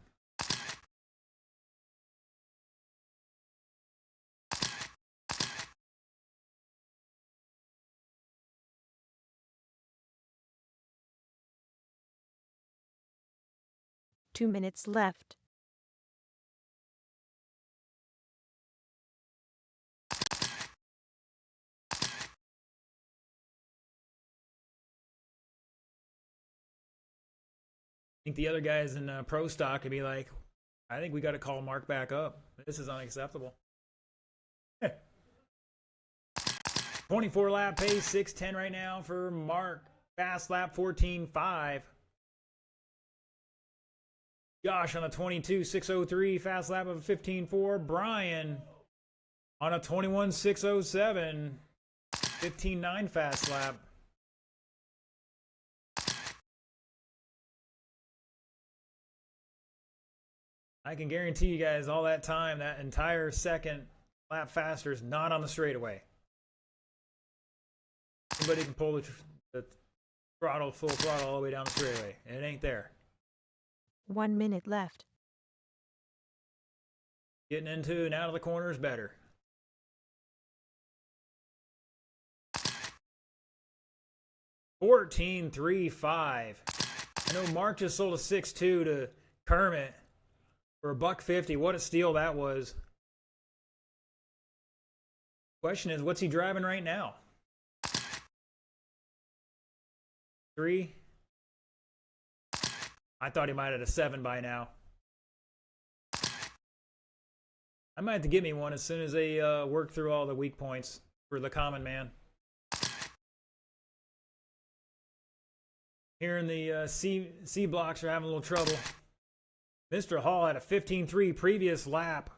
Two minutes left. I think the other guys in pro stock could be like, I think we got to call Mark back up. This is unacceptable. 24 lap pace, 6:10 right now for Mark. Fast lap 14.5. Josh on a 22.603, fast lap of 15.4. Brian on a 21.607, 15.9 fast lap. I can guarantee you guys all that time, that entire second lap faster is not on the straightaway. Anybody can pull the throttle, full throttle all the way down the straightaway. It ain't there. 1 minute left. Getting into and out of the corner is better. $14.35. I know Mark just sold a 6.2 to Kermit for $1.50. What a steal that was. Question is, what's he driving right now? 3. I thought he might have had a 7 by now. I might have to get me one as soon as they work through all the weak points for the common man. Here in the C blocks are having a little trouble. Mr. Hall had a 15.3 previous lap.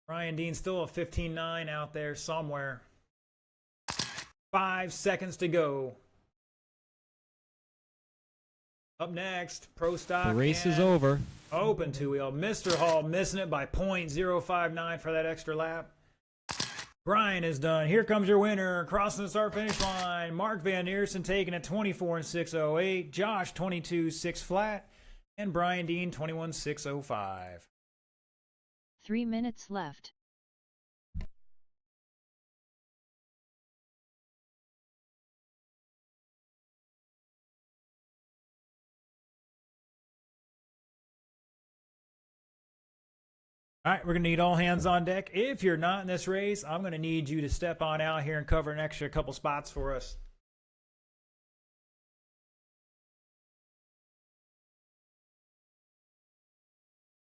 Ryan Dean still a 15.9 out there somewhere. 5 seconds to go. Up next, Pro Stock. The race is over. Open two-wheel. Mr. Hall missing it by .059 for that extra lap. Brian is done. Here comes your winner. Crossing the start-finish line. Mark Van Eersen taking it 24.608. Josh 22.6 flat. And Brian Dean 21.605. 3 minutes left. All right, we're going to need all hands on deck. If you're not in this race, I'm going to need you to step on out here and cover an extra couple spots for us.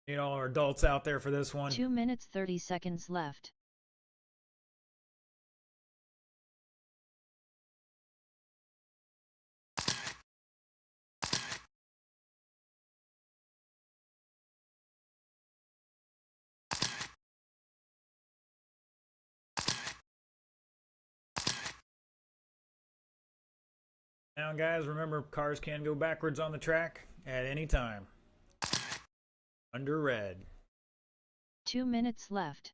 Need all our adults out there for this one. 2 minutes 30 seconds left. Now, guys, remember cars can go backwards on the track at any time. Under red. 2 minutes left.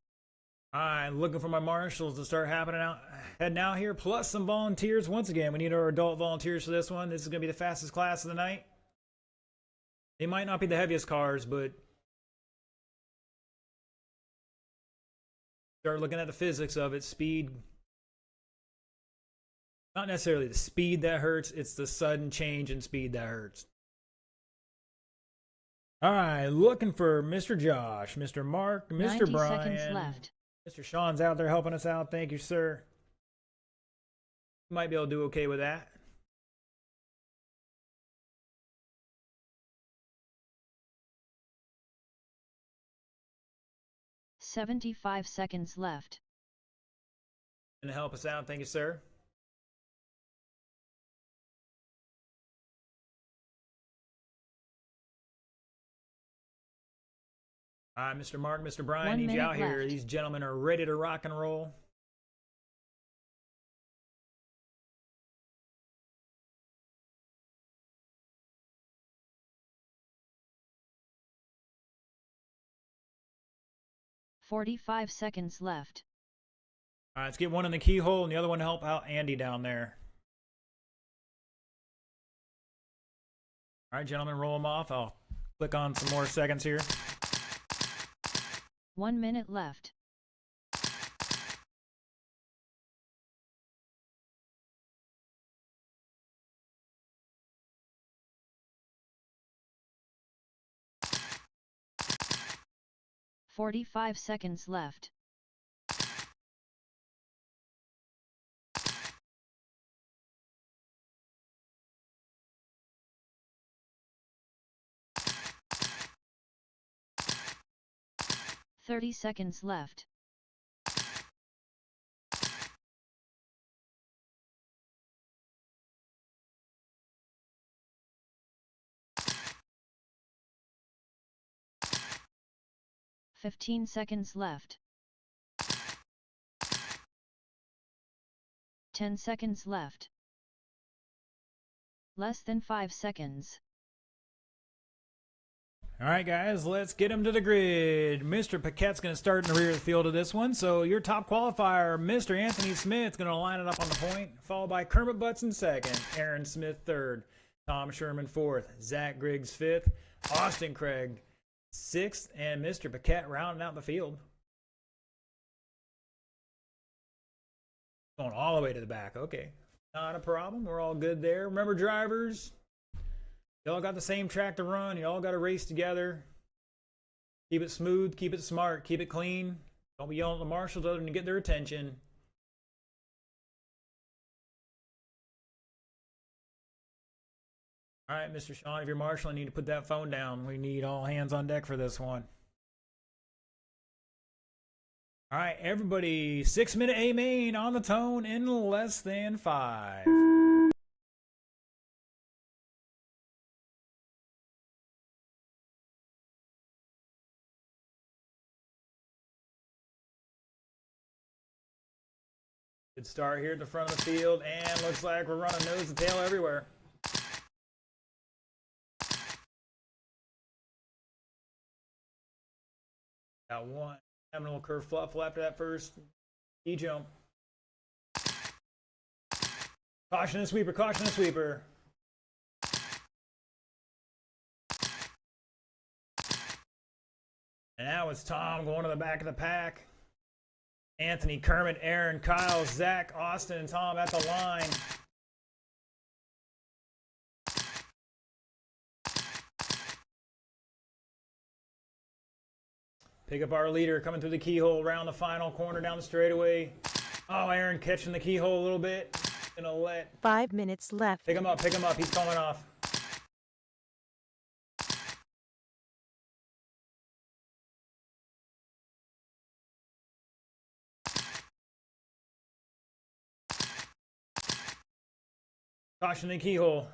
Alright, looking for my marshals to start heading out here, plus some volunteers. Once again, we need our adult volunteers for this one. This is going to be the fastest class of the night. They might not be the heaviest cars, but start looking at the physics of it. Speed. Not necessarily the speed that hurts, it's the sudden change in speed that hurts. Alright, looking for Mr. Josh, Mr. Mark, Mr. 90 Brian. seconds left. Mr. Sean's out there helping us out. Thank you, sir. Might be able to do okay with that. $75 seconds left. Gonna help us out. Thank you, sir. All right, Mr. Mark, Mr. Brian, 1 need you minute out here. left. These gentlemen are ready to rock and roll. $45 seconds left. All right, let's get one in the keyhole and the other one to help out Andy down there. All right, gentlemen, roll them off. I'll click on some more seconds here. 1 minute left. $45 seconds left. $30 seconds left. $15 seconds left. 10 seconds left. Less than 5 seconds. All right, guys, let's get him to the grid. Mr. Paquette's going to start in the rear of the field of this one. So your top qualifier, Mr. Anthony Smith, going to line it up on the point, followed by Kermit Butts in second, Aaron Smith third, Tom Sherman fourth, Zach Griggs fifth, Austin Craig sixth, and Mr. Paquette rounding out the field. Going all the way to the back. Okay, not a problem. We're all good there. Remember, drivers, y'all got the same track to run. Y'all got to race together. Keep it smooth. Keep it smart. Keep it clean. Don't be yelling at the marshals other than to get their attention. All right, Mr. Sean, if you're marshal, I need to put that phone down. We need all hands on deck for this one. All right, everybody, 6-minute A main on the tone in less than 5. Good start here at the front of the field, and looks like we're running nose to tail everywhere. Got one. Having a little curve fluffle after that first E-jump. Caution and sweeper, caution and sweeper. And now it's Tom going to the back of the pack. Anthony, Kermit, Aaron, Kyle, Zach, Austin, and Tom at the line. Pick up our leader coming through the keyhole around the final corner down the straightaway. Oh, Aaron catching the keyhole a little bit. Gonna let. 5 minutes left. Pick him up, pick him up. He's coming off. Caution the keyhole.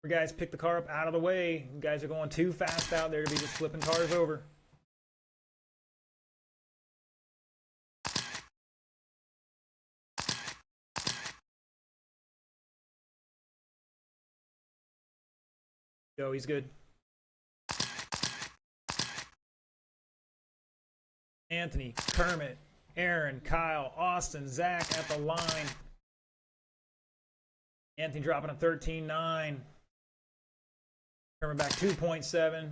You guys pick the car up out of the way. You guys are going too fast out there to be just flipping cars over. Go, he's good. Anthony, Kermit, Aaron, Kyle, Austin, Zach at the line. Anthony dropping a 13-9. Kermit back 2.7.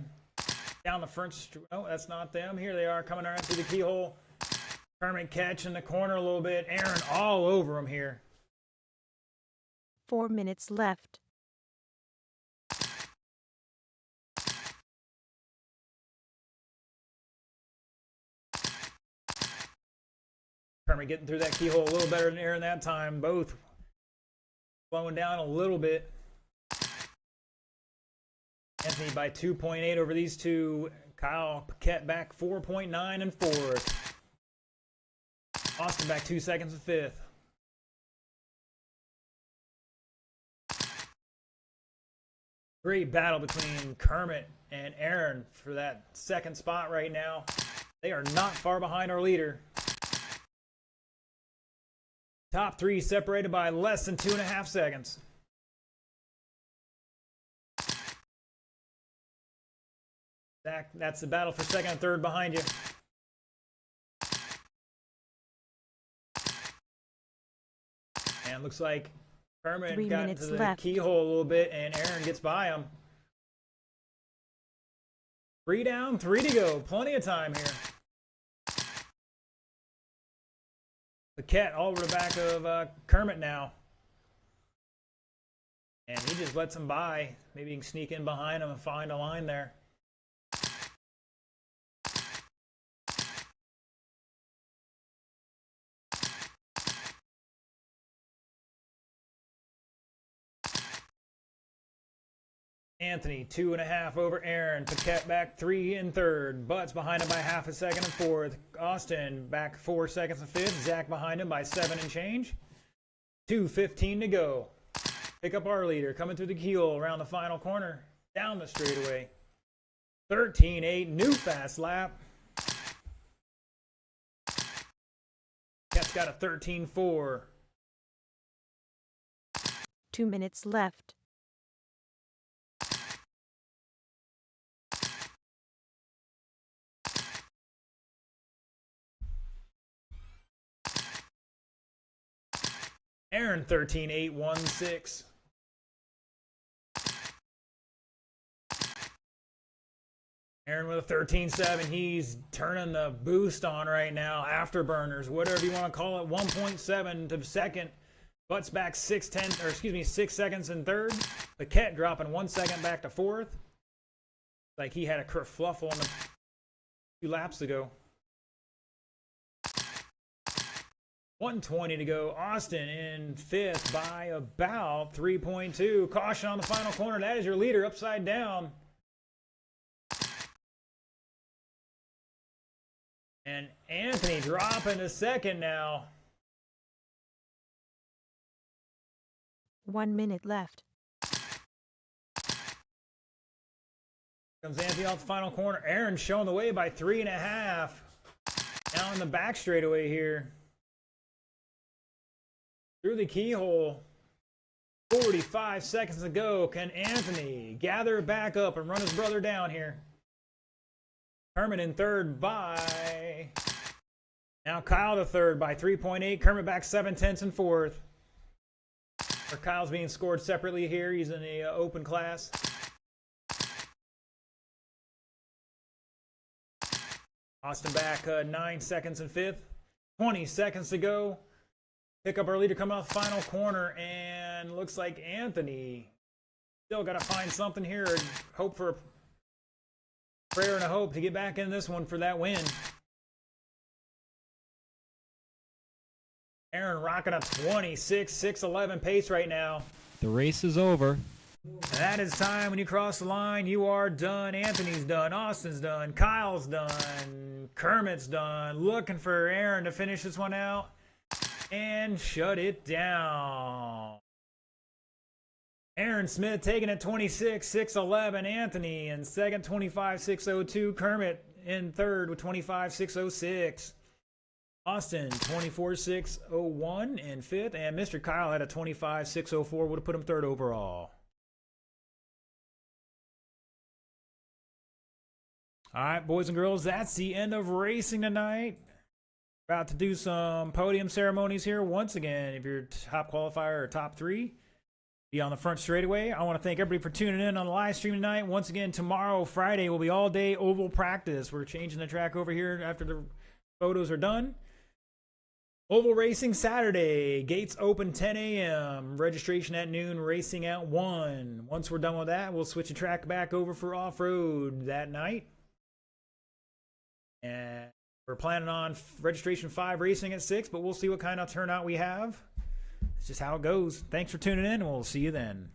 Down the front. Oh, that's not them. Here they are coming around through the keyhole. Kermit catch in the corner a little bit. Aaron all over him here. 4 minutes left. Kermit getting through that keyhole a little better than Aaron that time. Both slowing down a little bit. Anthony by 2.8 over these two. Kyle Paquette back 4.9 and fourth. Austin back 2 seconds and fifth. Great battle between Kermit and Aaron for that second spot right now. They are not far behind our leader. Top three separated by less than 2.5 seconds. Zach, that's the battle for second and third behind you. And looks like Kermit 3 got minutes into the left. keyhole a little bit, and Aaron gets by him. 3 down, 3 to go. Plenty of time here. Paquette all over the back of Kermit now. And he just lets him by. Maybe he can sneak in behind him and find a line there. Anthony, 2.5 over Aaron. Paquette back 3 and third. Butts behind him by half a second and fourth. Austin back 4 seconds and fifth. Zach behind him by 7 and change. 2:15 to go. Pick up our leader. Coming through the keel around the final corner. Down the straightaway. 13.8. New fast lap. Paquette's got a 13.4. 2 minutes left. Aaron 13.816. Aaron with a 13.7. He's turning the boost on right now. Afterburners, whatever you want to call it. 1.7 to second. Butts back 6 seconds in third. Paquette dropping 1 second back to fourth. Like he had a kerfluffle on a few laps ago. 1:20 to go. Austin in fifth by about 3.2. Caution on the final corner. That is your leader upside down. And Anthony dropping to second now. 1 minute left. Comes Anthony off the final corner. Aaron showing the way by 3.5. Now in the back straightaway here. Through the keyhole. 45 seconds to go. Can Anthony gather it back up and run his brother down here? Kermit in third by... Now Kyle to third by 3.8. Kermit back 7/10 in fourth. Or Kyle's being scored separately here. He's in the open class. Austin back 9 seconds in fifth. 20 seconds to go. Pick up our leader coming off the final corner, and looks like Anthony still got to find something here. Hope for a prayer and a hope to get back in this one for that win. Aaron rocking a 26.611 pace right now. The race is over. And that is time when you cross the line. You are done. Anthony's done. Austin's done. Kyle's done. Kermit's done. Looking for Aaron to finish this one out and shut it down. Aaron Smith taking it 26.611. Anthony in second, 25.602. Kermit in third with 25.606. Austin 24.601 in fifth, and Mr. Kyle had a 25.604. Would have put him third overall. All right, boys and girls, that's the end of racing tonight. About to do some podium ceremonies here once again. If you're top qualifier or top 3, be on the front straightaway. I want to thank everybody for tuning in on the live stream tonight. Once again, tomorrow, Friday, will be all day oval practice. We're changing the track over here after the photos are done. Oval racing Saturday. Gates open 10 a.m. Registration at noon. Racing at 1. Once we're done with that, we'll switch the track back over for off-road that night. And we're planning on registration 5 racing at 6, but we'll see what kind of turnout we have. It's just how it goes. Thanks for tuning in, and we'll see you then.